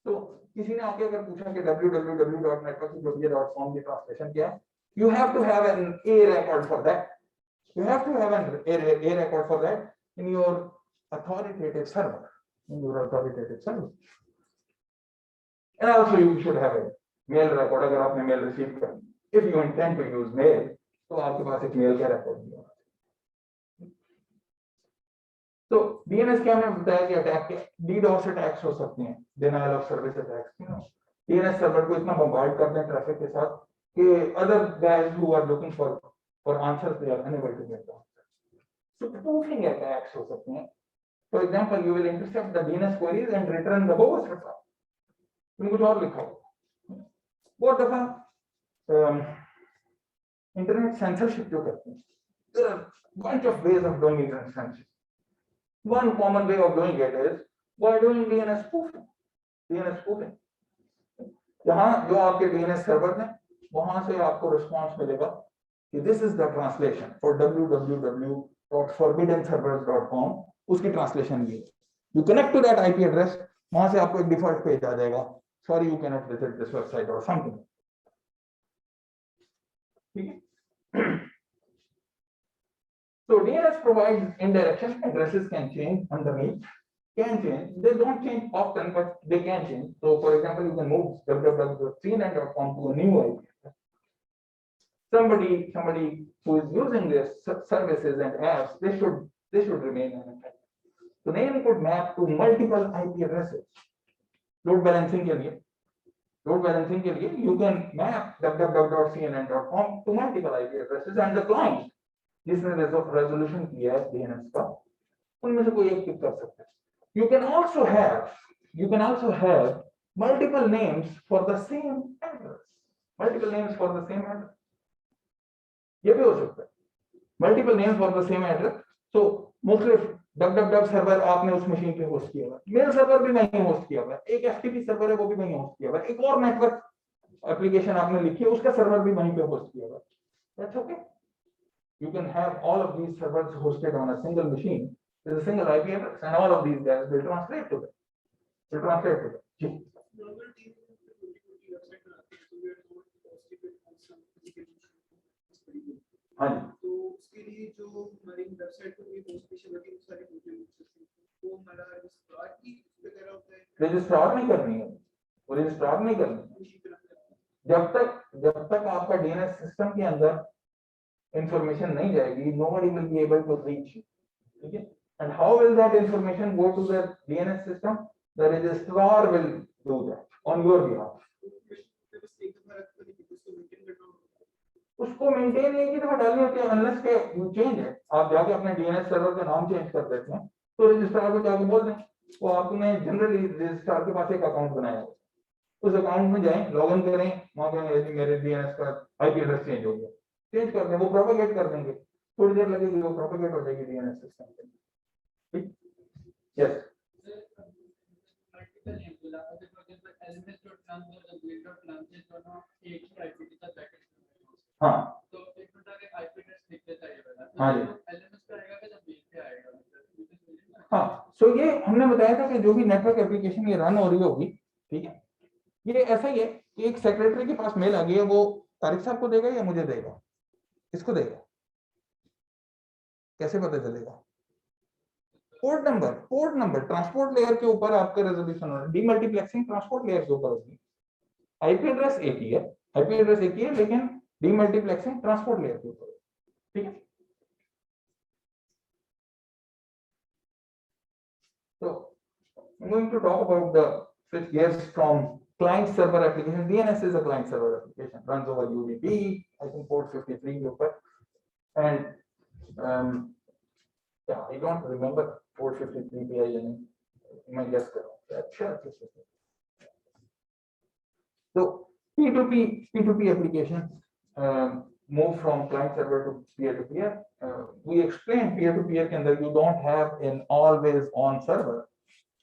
So किसी ने आके अगर पूछा कि www.networkutopia.com की translation क्या है, you have to have an A record for that. You have to have an A record for that in your authoritative server. And also you should have a mail record, अगर आपने mail receive कर, if you intend to use mail, तो आपके पास एक mail का record भी होगा। तो डीएनएस क्या हमने बताया कि अटैक के डीडोस अटैक्स हो सकते हैं, denial of service attacks. DNS server को इतना बम्बार्ड करते हैं ट्रैफिक के साथ कि other guys who are looking for answers they are unable to get the answer. So spoofing attacks हो सकते हैं। For example, you will intercept the DNS queries and return the bogus reply. तुम कुछ और लिखा हो। बहुत दफा इंटरनेट सेंसरशिप जो करते हैं, there are bunch of ways of doing internet censorship. One common way of doing it is by doing DNS spoofing. जहां जो आपके DNS सर्वर हैं, वहां से आपको रिस्पांस मिलेगा कि this is the translation for www.forbiddenservers.com, उसकी ट्रांसलेशन ये है। You connect to that IP address, वहां से आपको एक डिफॉल्ट पेज आ जाएगा, sorry you cannot visit this website or something. So DNS provides indirection. Addresses can change underneath, they don't change often, but they can change. So for example, you can move www.cnn.com to a new IP. Somebody who is using this services and apps, they should remain unaffected. So name could map to multiple IP addresses. Load balancing के लिए you can map www.cnn.com to multiple IP addresses, and the client जिसने resolution किया है DNS का, उनमें से कोई एक पिक कर सकता है। You can also have multiple names for the same address. ये भी हो सकता है, multiple names for the same address. So मुख्तलिफ www सर्वर आपने उस मशीन पे होस्ट किया हुआ है, मेल सर्वर भी वहीं होस्ट किया हुआ है, एक FTP सर्वर है वो भी वहीं होस्ट किया हुआ है, एक और नेटवर्क एप्लीकेशन आपने लिखी है उसका सर्वर भी वहीं पे होस्ट किया हुआ है। That's okay. You can have all of these servers hosted on a single machine with a single IP address, and all of these guys will translate to them. will translate to that. Ji normal team website बनाते हैं, so we are not positive on some physical issue. हाँ जी तो उसके लिए जो हमारी website को भी बहुत स्पेशल होती है, सारी वो हमारा रजिस्ट्रार की वगैरह होता है, रजिस्ट्रार नहीं करनी है, वो रजिस्ट्रार नहीं करनी है। उसी तरह का। जब तक आपका डीएनएस सिस्टम के अंदर इंफॉर्मेशन नहीं जाएगी, nobody will be able to reach you, ठीक है? And how will that information go to the DNS system? The registrar will do that on your behalf. तो बस एक बार आपको उसको मेंटेन करना होगा। उसको मेंटेन एक ही दफा डालनी होती है, अनलेस के यू चेंज है। आप जाके अपने डीएनएस सर्वर का नाम चेंज कर देते हैं, तो रजिस्ट्रार को जाके बोल दें, वो आपने जनरली रजिस्ट्रार के पास एक अकाउंट बनाया है, उस अकाउंट में जाएं, लॉगिन करें, वहां पे मेरे डीएनएस का आईपी एड्रेस चेंज हो गया, चेंज कर दें, वो प्रोपेगेट कर देंगे, थोड़ी देर लगेगी, वो प्रोपेगेट हो जाएगी डीएनएस सिस्टम पे। ठीक, यस मल्टीपल है बोला, अगर एलएमएस.ट्रांसफर दोनों एक ही आईपी के साथ पैकेट हाँ तो एक मिनट आगे आईपी एड्रेस लिख देता है ये वाला, हाँ जी एलएमएस पे आएगा कि जब मेल पे आएगा। हाँ। सो ये हमने बताया था कि जो भी नेटवर्क एप्लीकेशन ये रन हो रही होगी, ठीक है, ये ऐसा ही है कि एक सेक्रेटरी के पास मेल आ गई है, वो तारिक साहब को देगा या मुझे देगा, किसको देगा, कैसे पता चलेगा? पोर्ट नंबर ट्रांसपोर्ट लेयर के ऊपर आपका रेजोल्यूशन हो रहा है, डीमल्टीप्लेक्सिंग ट्रांसपोर्ट लेयर के ऊपर होगी, आईपी एड्रेस एक ही है, आईपी एड्रेस एक ही है, लेकिन डीमल्टीप्लेक्सिंग ट्रांसपोर्ट लेयर के ऊपर, ठीक है। So I'm going to talk about the switch gears from client server application. DNS is a client server application, runs over UDP, I think port 53 के ऊपर, and yeah, I don't remember port 53 पे आई नहीं, मैं guess कर रहा हूँ, अच्छा। So P2P application move from client server to peer-to-peer. We explained peer-to-peer के अंदर you don't have an always on server.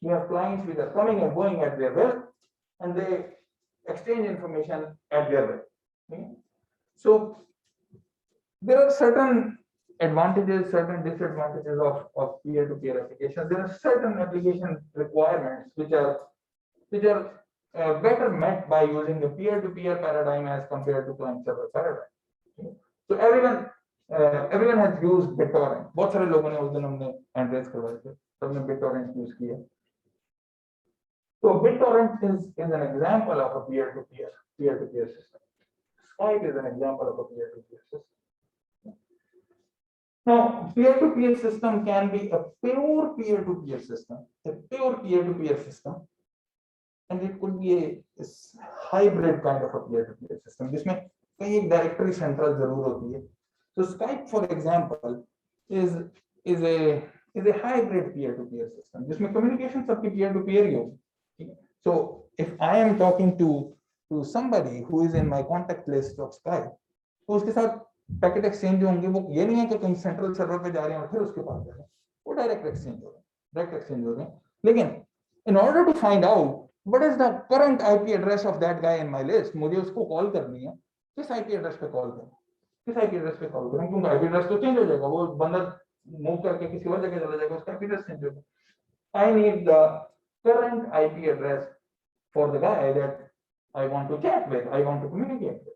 You have clients which are coming and going at their will, and they exchange information at their will. Okay? So there are certain advantages, certain disadvantages of peer-to-peer applications. There are certain application requirements which are better met by using the peer-to-peer paradigm as compared to client-server paradigm. Okay? So everyone has used BitTorrent. बहुत सारे लोगों ने उस दिन हमने address करवाए थे, सबने BitTorrent यूज किया। So BitTorrent is an example of a peer-to-peer system. Skype is an example of a peer-to-peer system. Now, peer-to-peer system can be a pure peer-to-peer system, and it could be a hybrid kind of a peer-to-peer system, जिसमें कहीं एक directory central जरूर होती है. So Skype, for example, is a hybrid peer-to-peer system, जिसमें communication सबकी peer-to-peer ही होगी. So if I am talking to somebody who is in my contact list of Skype, तो उसके साथ पैकेट एक्सचेंज होंगे, वो ये नहीं है कि कहीं सेंट्रल सर्वर पे जा रहे हैं और फिर उसके पास जा रहे हैं, वो डायरेक्ट एक्सचेंज हो रहे हैं, लेकिन in order to find out what is the current IP address of that guy in my list, मुझे उसको कॉल करनी है, किस IP एड्रेस पे कॉल करें, क्योंकि IP एड्रेस तो चेंज हो जाएगा, वो बंदा मूव करके किसी और जगह चला जाएगा, उसका IP एड्रेस चेंज होगा. I need the current IP address for the guy that I want to chat with, I want to communicate with.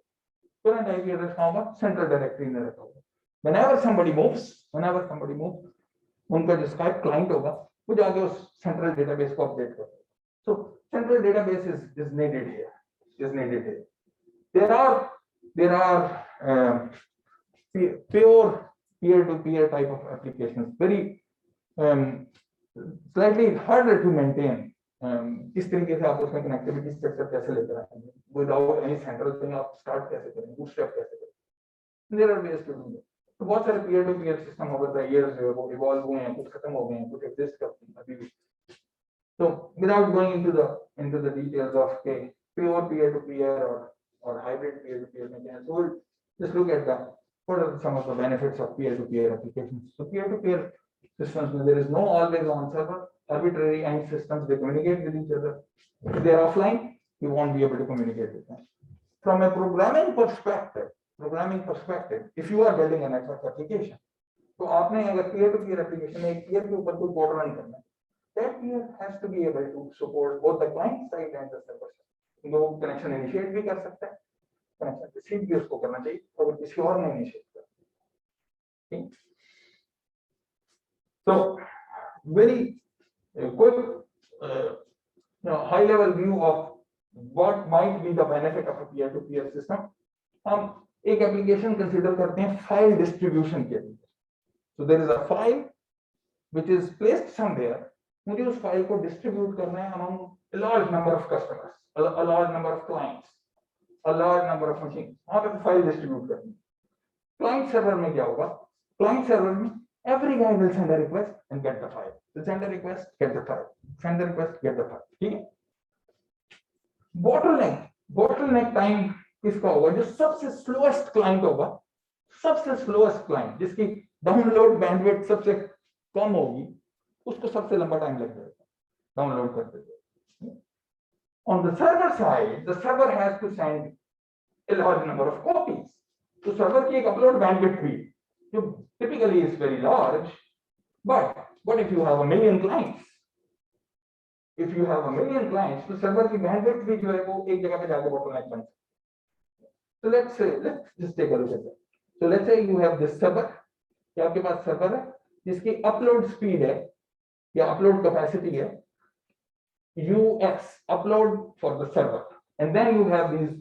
Current IP address कहाँ होगा? Central directory में रखा होगा. Whenever somebody moves, उनका जो Skype client होगा, वो जाके उस central database को update करेगा. So central database is needed here. There are pure peer-to-peer type of applications, very slightly harder to maintain. किस तरीके से आप उसमें कनेक्टिविटी स्ट्रक्चर कैसे लेकर आएंगे, विदाउट एनी सेंट्रल थिंग आप स्टार्ट कैसे करेंगे, बूटस्ट्रैप कैसे करेंगे. There are ways to do that. तो बहुत सारे peer to peer system over the years जो है वो इवॉल्व हुए हैं, कुछ खत्म हो गए हैं, कुछ एग्जिस्ट करते हैं अभी भी. So without going into the details of pure peer to peer or hybrid peer to peer mechanisms, so we'll just look at what are some of the benefits of peer to peer applications. So peer to peer systems, there is no always on server, arbitrary end systems, they communicate with each other. If they are offline, you won't be able to communicate with them. From a programming perspective, if you are building a network application, तो आपने अगर peer to peer application में एक peer के ऊपर कोई code run करना है, that peer has to be able to support both the client side and the server side. वो connection initiate भी कर सकता है, connection receive भी उसको करना चाहिए, अगर किसी और ने initiate किया. ठीक. So very quick, high level view of what might be the benefit of a peer-to-peer system. हम एक एप्लीकेशन कंसीडर करते हैं फाइल डिस्ट्रीब्यूशन के लिए. So there is a file which is placed somewhere. मुझे उस फाइल को डिस्ट्रीब्यूट करना है among a large number of customers, a large number of clients, a large number of machines. वहाँ पे फाइल डिस्ट्रीब्यूट करनी है. क्लाइंट सर्वर में क्या होगा? क्लाइंट सर्वर में every guy will send a request and get the file. So send a request, get the file. Send the request, get the file. ठीक है? bottleneck टाइम किसका होगा? जो सबसे स्लोएस्ट क्लाइंट होगा, सबसे स्लोएस्ट क्लाइंट जिसकी डाउनलोड बैंडविड्थ सबसे कम होगी, उसको सबसे लंबा टाइम लग जाएगा डाउनलोड करते हुए. On the server side, the server has to send a large number of copies. तो सर्वर की एक अपलोड बैंडविड्थ भी जो typically is very large, but what if you have a million clients? If you have a million clients, तो server की bandwidth भी जो है वो एक जगह पे जाके bottleneck बन सकती है. So let's just take a look at that. So let's say you have this server, कि आपके पास सर्वर है जिसकी अपलोड स्पीड है या अपलोड कैपेसिटी है US upload for the server, and then you have these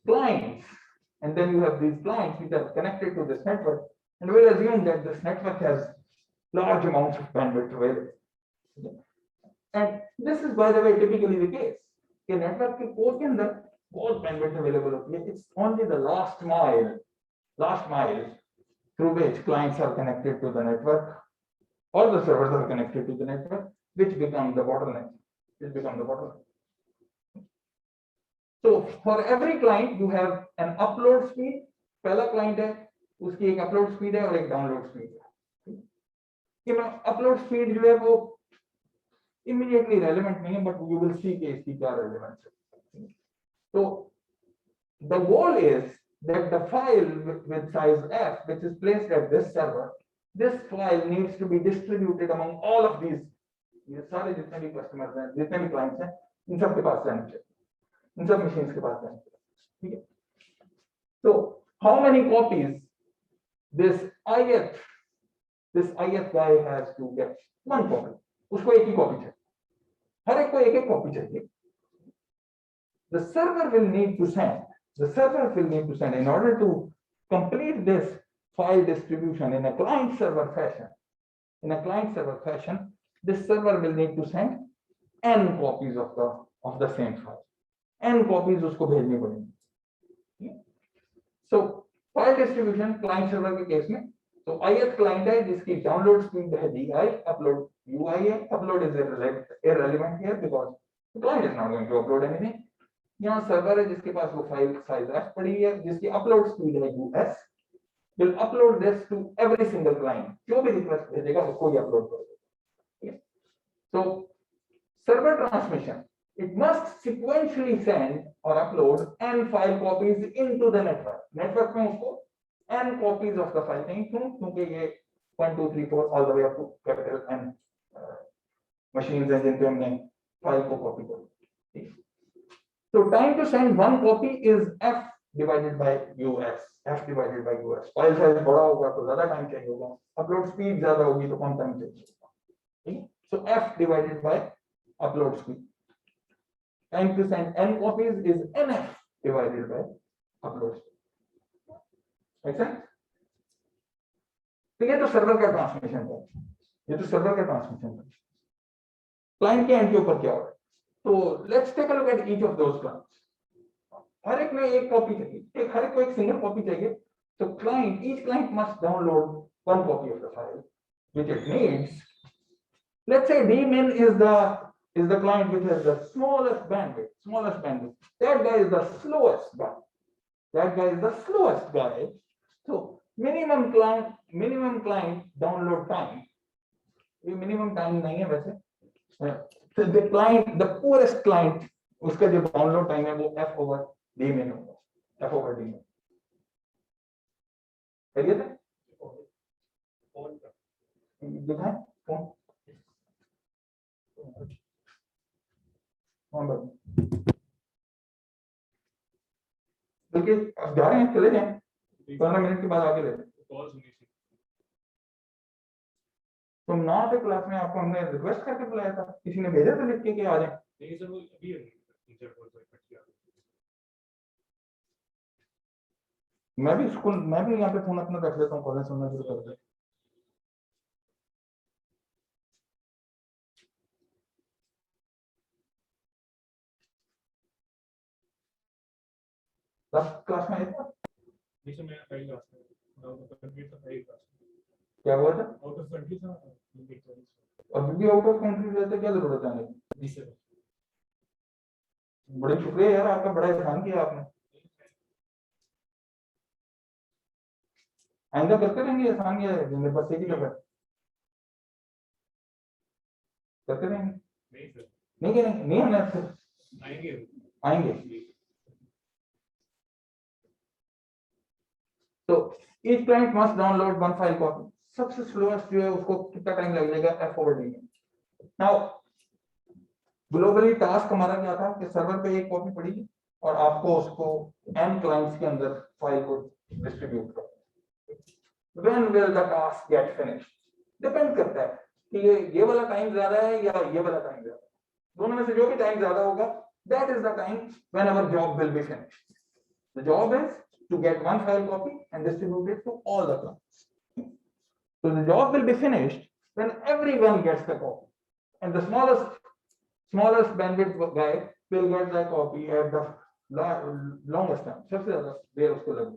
clients, which are connected to this network, and we'll assume that this network has large amounts of bandwidth available. And this is, by the way, typically the case. A network के core के अंदर बहुत bandwidth available होती है. It's only the last mile through which clients are connected to the network, or the servers are connected to the network, which become the bottleneck. So for every client you have an upload speed. पहला client है, उसकी एक upload speed है और एक download speed है. कि upload speed जो है वो immediately relevant नहीं है, but you will see कि इसकी क्या relevance है. So the goal is that the file with size f, which is placed at this server, this file needs to be distributed among all of these. ये सारे जितने भी customers हैं, जितने भी क्लाइंट्स हैं, इन सब के पास जाना चाहिए, इन सब मशीन्स के पास जाना चाहिए. ठीक है? So how many copies this ith guy has to get? One copy. उसको एक ही कॉपी चाहिए, हर एक को एक कॉपी चाहिए. The server will need to send in order to complete this file distribution in a client server fashion. This server will need to send n copies of the same file. N copies उसको भेजनी पड़ेंगी. So file distribution client server के case में, तो ith client है जिसकी download speed है di, upload ui है. Upload is irrelevant here because the client is not going to upload anything. यहाँ सर्वर है जिसके पास वो फाइल साइज f पड़ी है, जिसकी अपलोड स्पीड है us, will upload this to every single client. जो भी रिक्वेस्ट भेजेगा उसको ही अपलोड करेगा. So server transmission, it must sequentially send or upload n file copies into the network. Network में उसको n copies of the file चाहिए. क्योंकि ये 1 2 3 4 all the way up to capital N machines हैं जिनपे हमने फाइल को कॉपी करी. So time to send one copy is f divided by us. File size बड़ा होगा तो ज्यादा टाइम चाहिए होगा, अपलोड स्पीड ज्यादा होगी तो कम टाइम चाहिए होगा. So f divided by upload speed. Time to send n copies is nf divided by upload speed. Make sense? तो ये तो सर्वर का ट्रांसमिशन है. क्लाइंट के एंड के ऊपर क्या हो रहा है? तो let's take a look at each of those clients. हर एक में एक कॉपी चाहिए, हर एक को एक सिंगल कॉपी चाहिए. तो each client must download one copy of the file which it needs. Let's say dmin is the client which has the smallest bandwidth. That guy is the slowest guy. So minimum client download time. ये minimum time नहीं है वैसे. So the poorest client, उसका जो download time है वो f over dmin होगा. करिए था? दिखाएं? कौन? हाँ भाई, बल्कि अब जा रहे हैं, चले जाएं, 15 मिनट के बाद आगे ले। कॉल सुनी थी। तुम 9 के क्लास में आपको हमने रिक्वेस्ट करके बुलाया था, किसी ने भेजा था लिख के कि आ जाए। नहीं सर, वो अभी टीचर को इकट्ठ किया। मैं भी स्कूल, मैं भी यहाँ पे फोन अपना रख लेता हूँ, कॉलेज सुनना शुरू कर दे। क्लास में आया था, नहीं सर, मैं पहली क्लास में आउट ऑफ कंट्री था, पहली क्लास में क्या हुआ था? आउट ऑफ कंट्री था। अभी भी आउट ऑफ कंट्री रहते, क्या जरूरत है आने की? जी सर। बड़े शुक्रिया यार, आपका बड़ा एहसान किया आपने। आइंदा करते रहेंगे एहसान, ये मेरे पास एक ही लगा, करते रहेंगे। नहीं सर, नहीं करेंगे, नहीं आना है फिर, आएंगे आएंगे। जी। तो each client must download one file copy. सबसे स्लोएस्ट जो है उसको कितना टाइम लग जाएगा एफ ओवर डी में। नाउ ग्लोबली टास्क हमारा क्या था कि सर्वर पे एक कॉपी पड़ी और आपको उसको n क्लाइंट्स के अंदर फाइल को डिस्ट्रीब्यूट करना। When will the task get finished? Depend करता है कि ये वाला टाइम ज्यादा है या ये वाला टाइम ज्यादा है। दोनों में से जो भी टाइम ज्यादा होगा, that is the time when our job will be finished. The job is to get one file copy and distribute it to all the clients. So the job will be finished when everyone gets the copy, and the smallest bandwidth guy will get the copy at the longest time. सबसे ज़्यादा देर उसको लगे.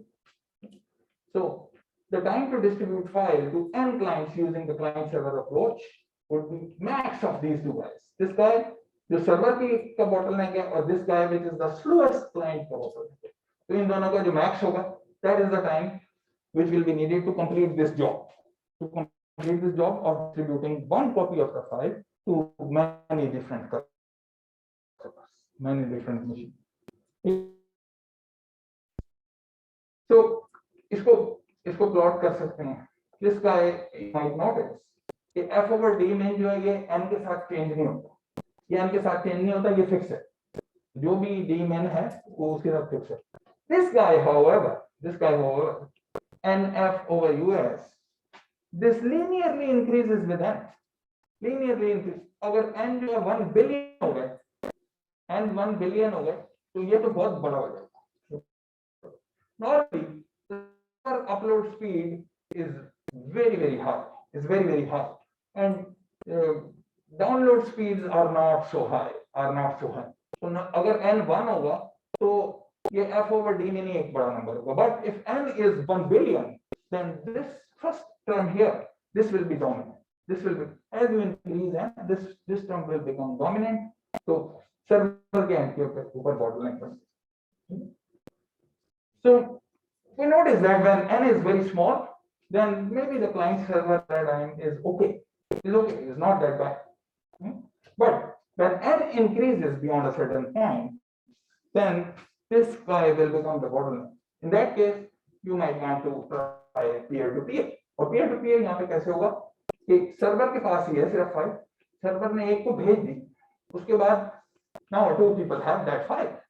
So the time to distribute file to n clients using the client server approach would be max of these two guys. This guy जो server की का bottleneck है और this guy which is the slowest client का bottleneck है. तो इन दोनों का जो मैक्स होगा, that is the time which will be needed to complete this job. To complete this job of distributing one copy of the file to many different customers, many different machines. So इसको plot कर सकते हैं. This guy might notice कि f over d में जो है ये n के साथ चेंज नहीं होता. ये n के साथ चेंज नहीं होता, ये फिक्स है. जो भी d min है वो उसके साथ फिक्स है. This guy, however, NF over US, this linearly increases with n. Linearly increase. अगर n जो है 1 बिलियन हो गए, n 1 बिलियन हो गए, तो ये तो बहुत बड़ा हो जाएगा. Normally, the upload speed is very high. Is very high, and download speeds are not so high. So अगर n 1 होगा, तो ये f over d में नहीं एक बड़ा नंबर होगा. But if n is 1 billion, then this first term here, this will be dominant. This will be, as you increase n, this term will become dominant. So server के n के ऊपर bottleneck बनता है. So we notice that when n is very small, then maybe the client server paradigm is okay. It's not that bad. But when n increases beyond a certain point, then this guy will become the bottleneck. In that case, you might want to try peer-to-peer. और peer-to-peer यहाँ पे कैसे होगा कि server के पास ही है सिर्फ file, server ने एक को भेज दी, उसके बाद now two people have that file.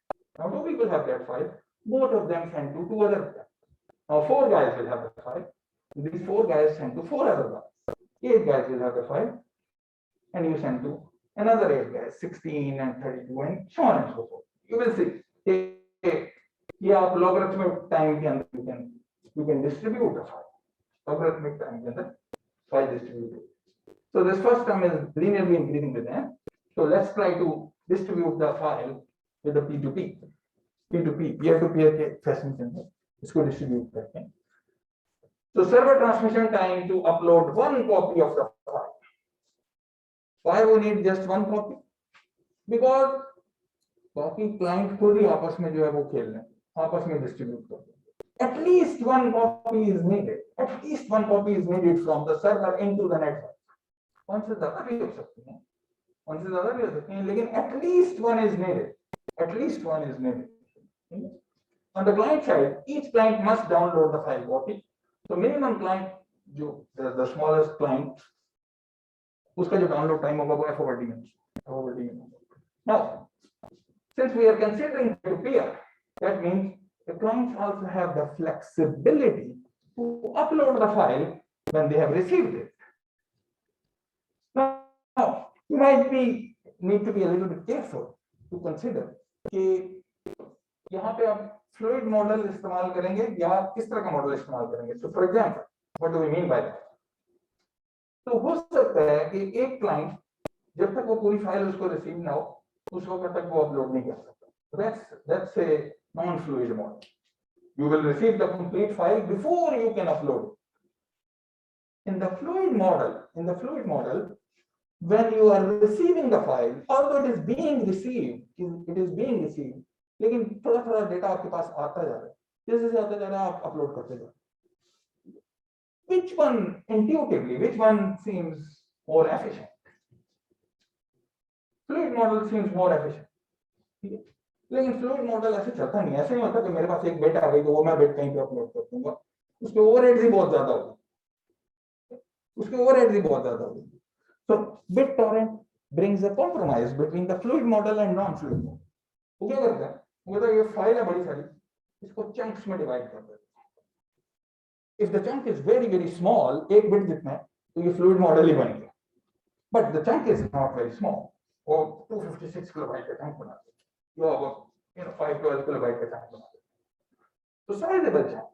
Both of them send to two other guys. Now 4 guys will have the file. These 4 guys send to 4 other guys. 8 guys will have the file, and you send to another 8 guys, 16 and 32, and so on and so forth. You will see. ये आप logarithmic time के अंदर you can distribute the file. Logarithmic time के अंदर file distributed. So this first term is linearly increasing with n. So let's try to distribute the file with the P2P, peer-to-peer के fashion के अंदर इसको distribute करते हैं. So server transmission time to upload one copy of the file. Why we need just one copy? Because बाकी client खुद ही आपस में जो है वो खेल रहे हैं, आपस में distribute कर रहे हैं. At least one copy is needed. At least one copy is needed from the server into the network. कौन से ज़्यादा भी हो सकते हैं, लेकिन at least one is needed. At least one is needed. On the client side, each client must download the file copy. So minimum client, the smallest client, उसका जो डाउनलोड टाइम होगा वो f over d में now since we are considering peer-to-peer, that means the clients also have the flexibility to upload the file when they have received it. Now you might need to be a little bit careful to consider कि यहाँ पे आप fluid model इस्तेमाल करेंगे या किस तरह का मॉडल इस्तेमाल करेंगे. So for example, what do we mean by that? तो हो सकता है कि एक क्लाइंट जब तक वो पूरी फाइल उसको रिसीव ना हो उस वक्त तक वो अपलोड नहीं कर सकता. That's a non-fluid model. You will receive the complete file before you can upload it. In the fluid model, when you are receiving the file, although it is being received, लेकिन थोड़ा थोड़ा data आपके पास आता जा रहा है, जैसे जैसे आता जा रहा है आप अपलोड करते जाओ. Which one seems more efficient? Fluid model seems more efficient. ठीक है, लेकिन फ्लूइड मॉडल ऐसे चलता नहीं. ऐसे नहीं होता कि मेरे पास एक बिट आ गई तो वो मैं बिट कहीं पे अपलोड कर दूंगा. उसके ओवरहेड्स ही बहुत ज्यादा होगी. So BitTorrent brings a compromise between the fluid model and non-fluid model. वो क्या करता है, वो कहता है ये फाइल है बड़ी सारी, इसको चंक्स में डिवाइड कर देते हैं. If the chunk is very very small, एक बिट जितना है तो ये फ्लूइड मॉडल ही बन गया. But the chunk is not very small. वो 256 किलोबाइट का चंक बना देते हैं, या 512 किलोबाइट का चंक बना देते हैं. So sizable chunk.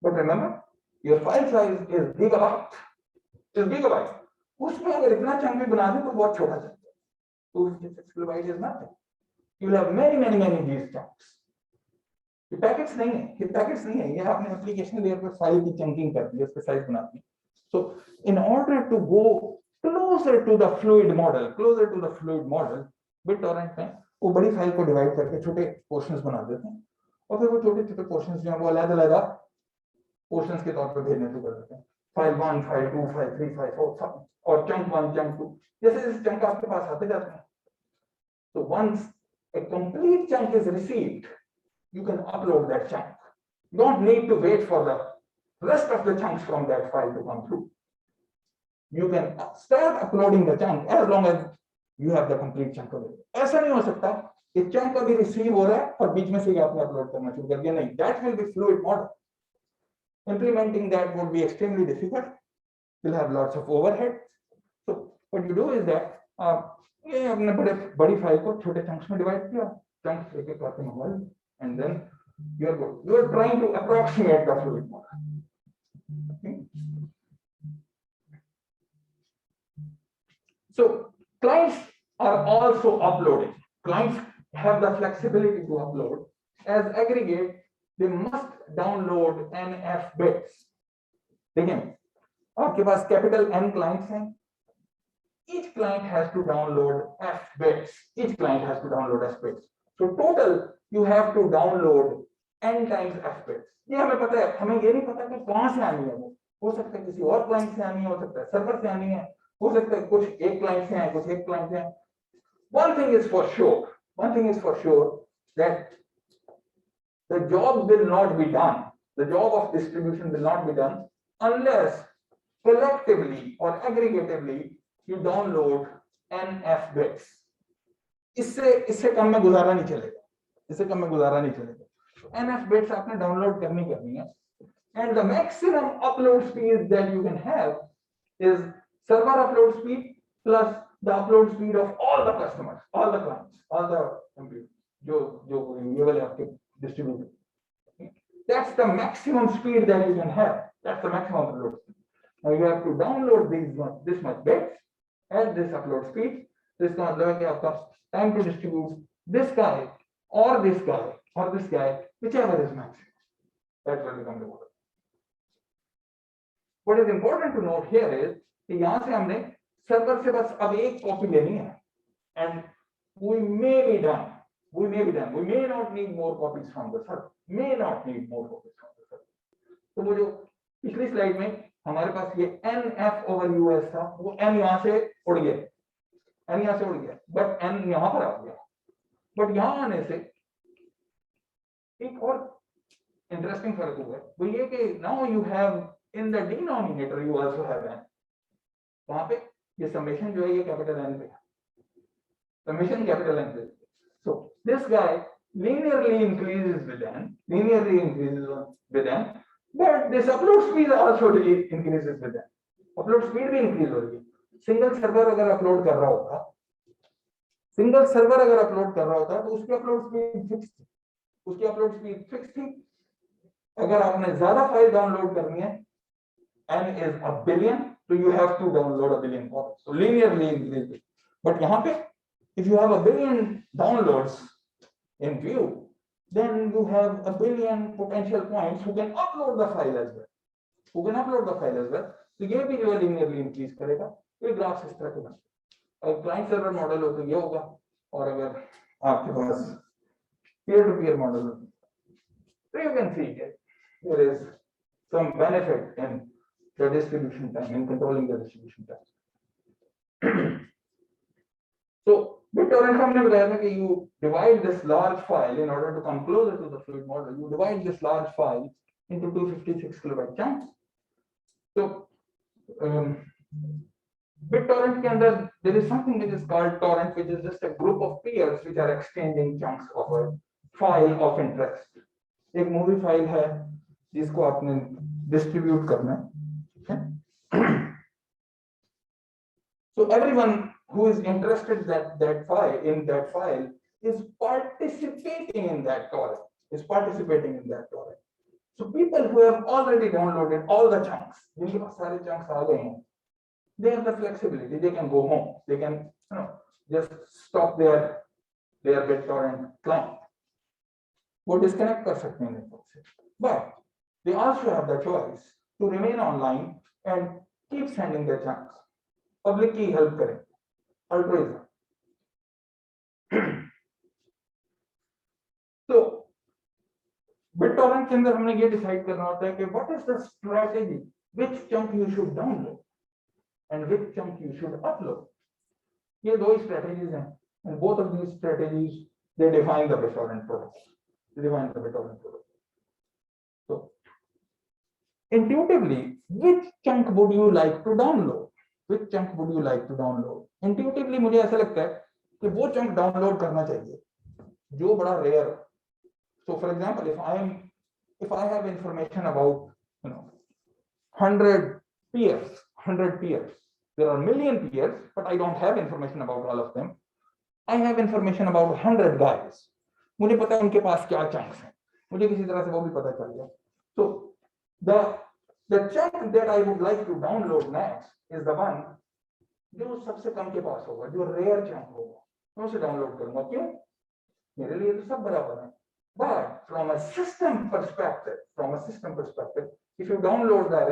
But remember, your file size is gigabyte. उसमें अगर इतना चंक भी बना दे तो बहुत छोटा चंक है. 256 kilobyte is nothing. You will have many these chunks. ये पैकेट्स नहीं है, ये आपने एप्लीकेशन लेयर पे फाइल की चंकिंग कर दी, उसके साइज बना दी. So in order to go closer to the fluid model, BitTorrent में वो बड़ी फाइल को डिवाइड करके छोटे पोर्शंस बना देते हैं और फिर वो छोटे पोर्शंस जो हैं वो अलग-अलग पोर्शंस के तौर पे भेजने शुरू कर देते हैं. फाइल 1, फाइल 2, फाइल 3, फाइल 4 और चंक 1, चंक 2 जैसे चंक आपके पास आते जाते हैं. So once a complete chunk is received, you can upload that chunk. You don't need to wait for the rest of the chunks from that file to come through. You can start uploading the chunk as long as you have the complete chunk available. ऐसा नहीं हो सकता कि chunk अभी receive हो रहा है और बीच में से ही आपने upload करना शुरू कर दिया. नहीं, that will be fluid model. Implementing that would be extremely difficult. You'll have lots of overhead. So what you do is that ये आपने बड़ी फाइल को छोटे चंक्स में डिवाइड किया, चंक्स एक-एक करके मंगवा लिए, and then you are good. You are trying to approximate the fluid model. Okay? So clients are also uploading. Clients have the flexibility to upload. As aggregate, they must download NF bits. देखिए, आपके पास capital N clients हैं. Each client has to download F bits. So total, you have to download N times F bits. ये हमें पता है, हमें ये नहीं पता कि कहाँ से आनी है वो. हो सकता है किसी और क्लाइंट से आनी है, हो सकता है सर्वर से आनी है, हो सकता है कुछ एक क्लाइंट से है, कुछ एक क्लाइंट से है. One thing is for sure that the job will not be done. The job of distribution will not be done unless collectively or aggregatively you download NF bits. इससे कम में गुजारा नहीं चलेगा. NF bits आपने download करनी है. And the maximum upload speed that you can have is server upload speed plus the upload speed of all the customers, all the clients, all the computers जो ये वाले आपके distributed. That's the maximum speed that you can have. That's the maximum upload speed. Now you have to download this much bits at this upload speed. This का मतलब है कि आपका time to distribute this guy or this guy, whichever is maximum. That will become the model. What is important to note here is कि यहाँ से हमने server से बस अब एक कॉपी लेनी है, and we may be done. We may not need more copies from the server. तो वो जो पिछली स्लाइड में हमारे पास ये NF over US था, वो N यहाँ से उड़ गया, but N यहाँ पर आ गया. But यहाँ आने से एक और interesting फर्क हुआ है, वो ये कि now you have in the denominator you also have N. वहां पे ये समेशन जो है ये कैपिटल एन पे, समेशन कैपिटल एन पे। So this guy linearly increases with n, but this upload speed also increases with n. Upload speed भी increase हो रही है। सिंगल सर्वर अगर अपलोड कर रहा होता, तो उसकी अपलोड स्पीड फिक्स थी, अगर आपने ज्यादा फाइल डाउनलोड करनी है, n is a billion, so you have to download a billion copies, so linearly increase. But यहाँ पे if you have a billion downloads in view, then you have a billion potential points who can upload the file as well, तो ये भी जो है linearly increase करेगा। ये graph इस तरह के बनते हैं। और क्लाइंट सर्वर मॉडल हो तो ये होगा, और अगर आपके पास peer to peer मॉडल हो तो you can see that there is some benefit in the distribution time, in controlling the distribution time. So BitTorrent हमने बताया था कि you divide this large file in order to come closer to the fluid model. You divide this large file into 256 kilobyte chunks. So BitTorrent के अंदर there is something which is called torrent, which is just a group of peers which are exchanging chunks of a file of interest. एक movie file है जिसको आपने distribute करना है। So everyone who is interested that file is participating in that torrent, So people who have already downloaded all the chunks, जिनके पास सारे chunks आ गए हैं, they have the flexibility, they can go home, they can just stop their BitTorrent client, वो disconnect कर सकते हैं network से, but they also have the choice to remain online and keep sending their chunks. Public की help करें, altruism. So BitTorrent के अंदर हमने ये डिसाइड करना होता है कि what is the strategy, which chunk you should download and which chunk you should upload. ये दो strategies हैं, and both of these strategies they define the BitTorrent protocol. So intuitively, which chunk would you like to download? Intuitively मुझे ऐसा लगता है कि वो chunk download करना चाहिए जो बड़ा rare हो. So for example, if I have information about 100 peers, there are a million peers, but I don't have information about all of them. I have information about 100 guys. मुझे पता है उनके पास क्या chunks हैं, मुझे किसी तरह से वो भी पता चल गया. So the chunk that I would like to download next is the one जो सबसे कम के पास होगा, जो rare chunk होगा, मैं उसे download करूंगा. क्यों? मेरे लिए तो सब बराबर है. But from a system perspective, if you download the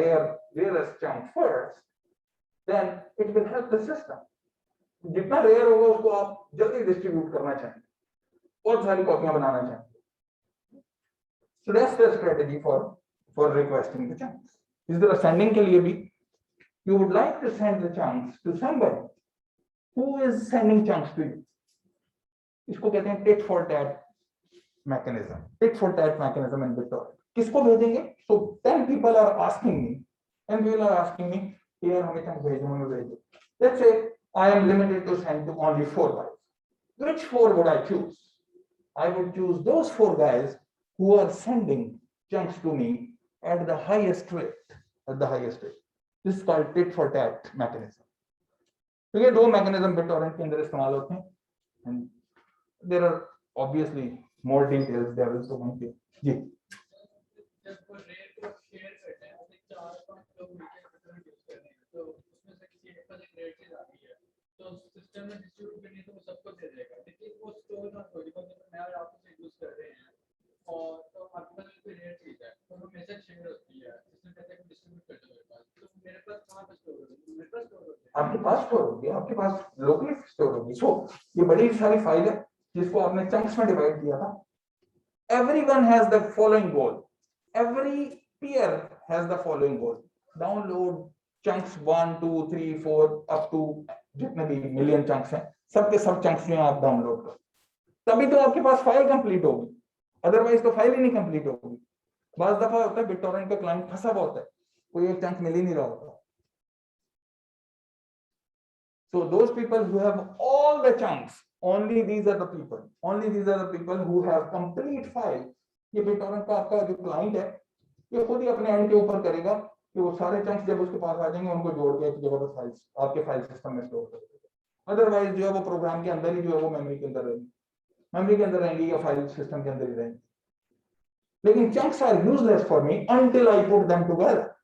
rarest chunk first, then it will help the system. जितना rare होगा उसको आप जल्दी distribute करना चाहिए, बहुत सारी कॉपियां बनाना चाहिए. So that's the strategy for requesting the chunks. इस तरह sending के लिए भी you would like to send the chunks to somebody who is sending chunks to you. इसको कहते हैं tit for tat mechanism in BitTorrent. किसको भेजेंगे? So 10 people are asking me, यार हमें chunk भेजो. Let's say I am limited to send to only 4 guys. Which 4 would I choose? I would choose those 4 guys who are sending chunks to me at the highest rate. This is called tit for tat mechanism. तो ये दो mechanism BitTorrent के अंदर इस्तेमाल होते हैं, and there are obviously more details there also going to जी. जब वो रेट को शेयर करते हैं, तो 4-5 लोग मिलकर BitTorrent यूज कर रहे हैं, तो उसमें से किसी एक पर एक रेट चीज आती है, तो सिस्टम में डिस्ट्रीब्यूट करनी है तो वो सबको दे देगा, लेकिन वो स्टोर ना हो, जब मैं और आप उसे यूज कर रहे हैं और तो आपके पास कोई रेट चीज है तो वो मैसेज शेयर होती है, सिस्टम कहता है कि डिस्ट्रीब्यूट कर दो मेरे पास, तो मेरे पास कहां पे स्टोर होगी? मेरे पास स्टोर होगी, आपके पास स्टोर होगी, आपके पास लोकली स्टोर होगी. सो ये बड़ी सारी फाइल है जिसको आपने चंक्स में डिवाइड किया था. Everyone has the following goal. Every peer has the following goal. Download chunks 1, 2, 3, 4 up to जितने भी मिलियन चंक्स हैं, सबके सब चंक्स जो आप डाउनलोड करो, तभी तो आपके पास फाइल कंप्लीट होगी, अदरवाइज तो फाइल ही नहीं कंप्लीट होगी. बार दफा होता है BitTorrent का क्लाइंट फंसा हुआ होता है, कोई एक चंक मिल ही नहीं रहा होता, So those people who have all the chunks, only these are the people who have complete file. ये BitTorrent का आपका जो क्लाइंट है, ये खुद ही अपने एंड के ऊपर करेगा कि वो सारे चंक्स जब उसके पास आ जाएंगे उनको जोड़ के एक जगह पर फाइल्स आपके फाइल सिस्टम में स्टोर कर देगा। अदरवाइज जो है वो प्रोग्राम के अंदर ही जो है वो मेमोरी के अंदर रहेंगी या फाइल सिस्टम के अंदर ही रहेंगी। लेकिन chunks are useless for me until I put them together.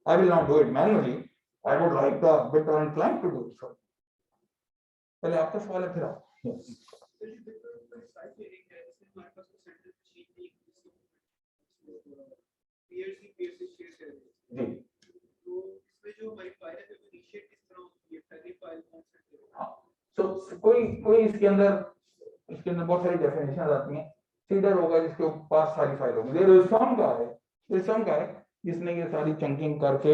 I will not do it manually. I would like the BitTorrent client to do it. So, पहले आपका सवाल है फिर आप। Yes. जी। जो हमारी फाइल है वो इनिशिएट किस तरह होती है, पहली फाइल कौन सी है? हाँ, तो कोई इसके अंदर बहुत सारी डेफिनेशन आती हैं। सीडर होगा जिसके पास सारी फाइल होगी। रिसम का है जिसने ये सारी चंकिंग करके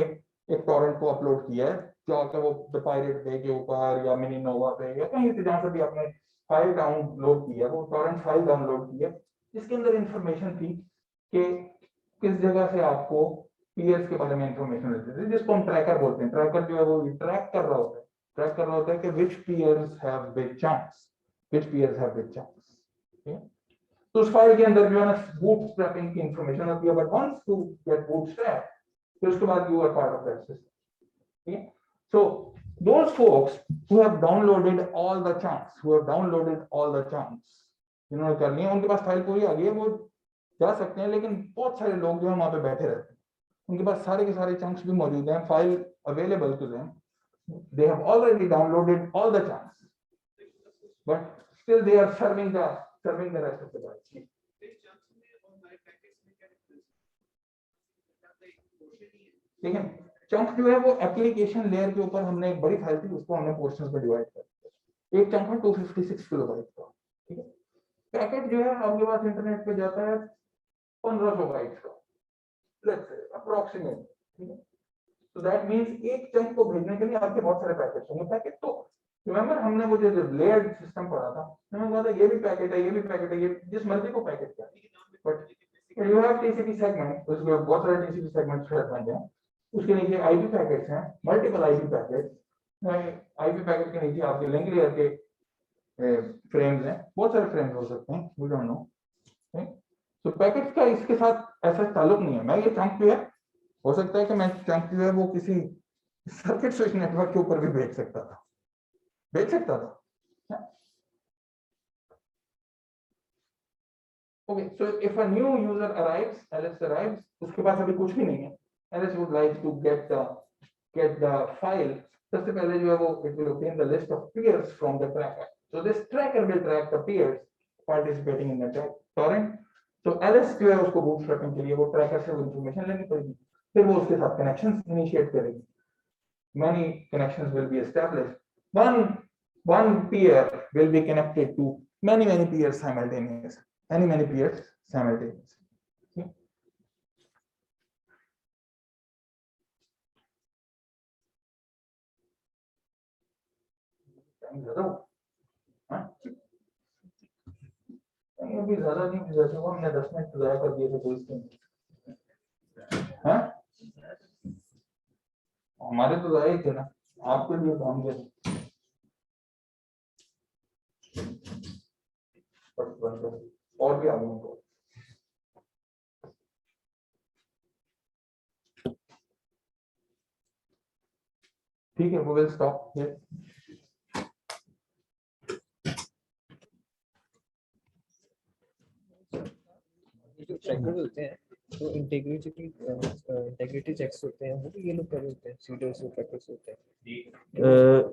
एक टॉरेंट को अपलोड किया है, चाहे वो पायरेट बे के ऊपर या मिनी नोवा पे या कहीं से जहां से भी आपने फाइल डाउनलोड की है, वो टॉरेंट फाइल डाउनलोड की है। इसके अंदर इंफॉर्मेशन थी कि किस जगह से आपको पीएस के बारे में इंफॉर्मेशन लेते थे, जिसको हम ट्रैकर बोलते हैं। ट्रैकर जो है वो ट्रैक कर रहा होता है कि which peers have big chunks. तो उस फाइल के अंदर जो है ना बूटस्ट्रैपिंग की इंफॉर्मेशन होती है, but once you get bootstrap फिर उसके बाद you are part of that system. ठीक है, सो those folks who have downloaded all the chunks, जिन्होंने कर लिया, उनके पास फाइल पूरी आ गई है, वो जा सकते हैं। लेकिन बहुत सारे लोग जो है वहां पे बैठे रहते हैं, उनके पास सारे के सारे चंक्स भी मौजूद हैं, file available to them, they have already downloaded all the chunks, but still they are serving the rest of the bytes. ठीक है, चंक जो है वो एप्लीकेशन लेयर के ऊपर हमने एक बड़ी फाइल थी, उसको हमने पोर्शंस में डिवाइड कर दिया। एक चंक है 256 किलोबाइट का। ठीक है, पैकेट जो है आपके पास इंटरनेट पे जाता है 1500 बाइट्स का, लेट्स से अप्रोक्सीमेट। ठीक है, तो दैट मींस एक चंक को भेजने के लिए आपके बहुत सारे पैकेट होंगे। पैकेट तो रिमेंबर हमने वो जो लेयर्ड सिस्टम पढ़ा था, हमें कहा था ये भी पैकेट है, ये जिस मर्जी को पैकेट किया, but you have TCP segment, उसके बहुत सारे टीसीपी सेगमेंट्स बन जाए, उसके नीचे आईपी पैकेट्स हैं, मल्टीपल आईपी पैकेट के नीचे आपके लिंक लेयर के फ्रेम्स हैं, बहुत सारे फ्रेम्स हो सकते हैं, वी डोंट नो। तो पैकेट्स का इसके साथ ऐसा ताल्लुक नहीं है। मैं ये चंक जो है, हो सकता है कि मैं चंक जो है वो किसी सर्किट स्विच नेटवर्क के ऊपर भी भेज सकता था। Okay, so if a new user arrives, उसके पास अभी कुछ भी नहीं है, Alice would like to get the file. सबसे पहले जो है वो it will obtain the list of peers from the tracker. So this tracker will track the peers participating in the torrent. So Alice जो है उसको bootstrapping के लिए वो tracker से वो information लेनी पड़ेगी, फिर वो उसके साथ connections initiate करेगी। Many connections will be established. One peer will be connected to many peers simultaneously. Many peers simultaneously. Okay. अभी ज्यादा नहीं गुजरा, हमने 10 मिनट ज़ाया कर दिए थे कोई इसके। हाँ, हमारे तो ज़ाया थे ना, आपके लिए काम किया। और भी आगे को ठीक है, we will stop here. जो ट्रैकर्स होते हैं तो इंटीग्रिटी चेक्स होते हैं, वो भी ये लोग कर रहे होते हैं, सीडर्स और ट्रैकर्स होते हैं।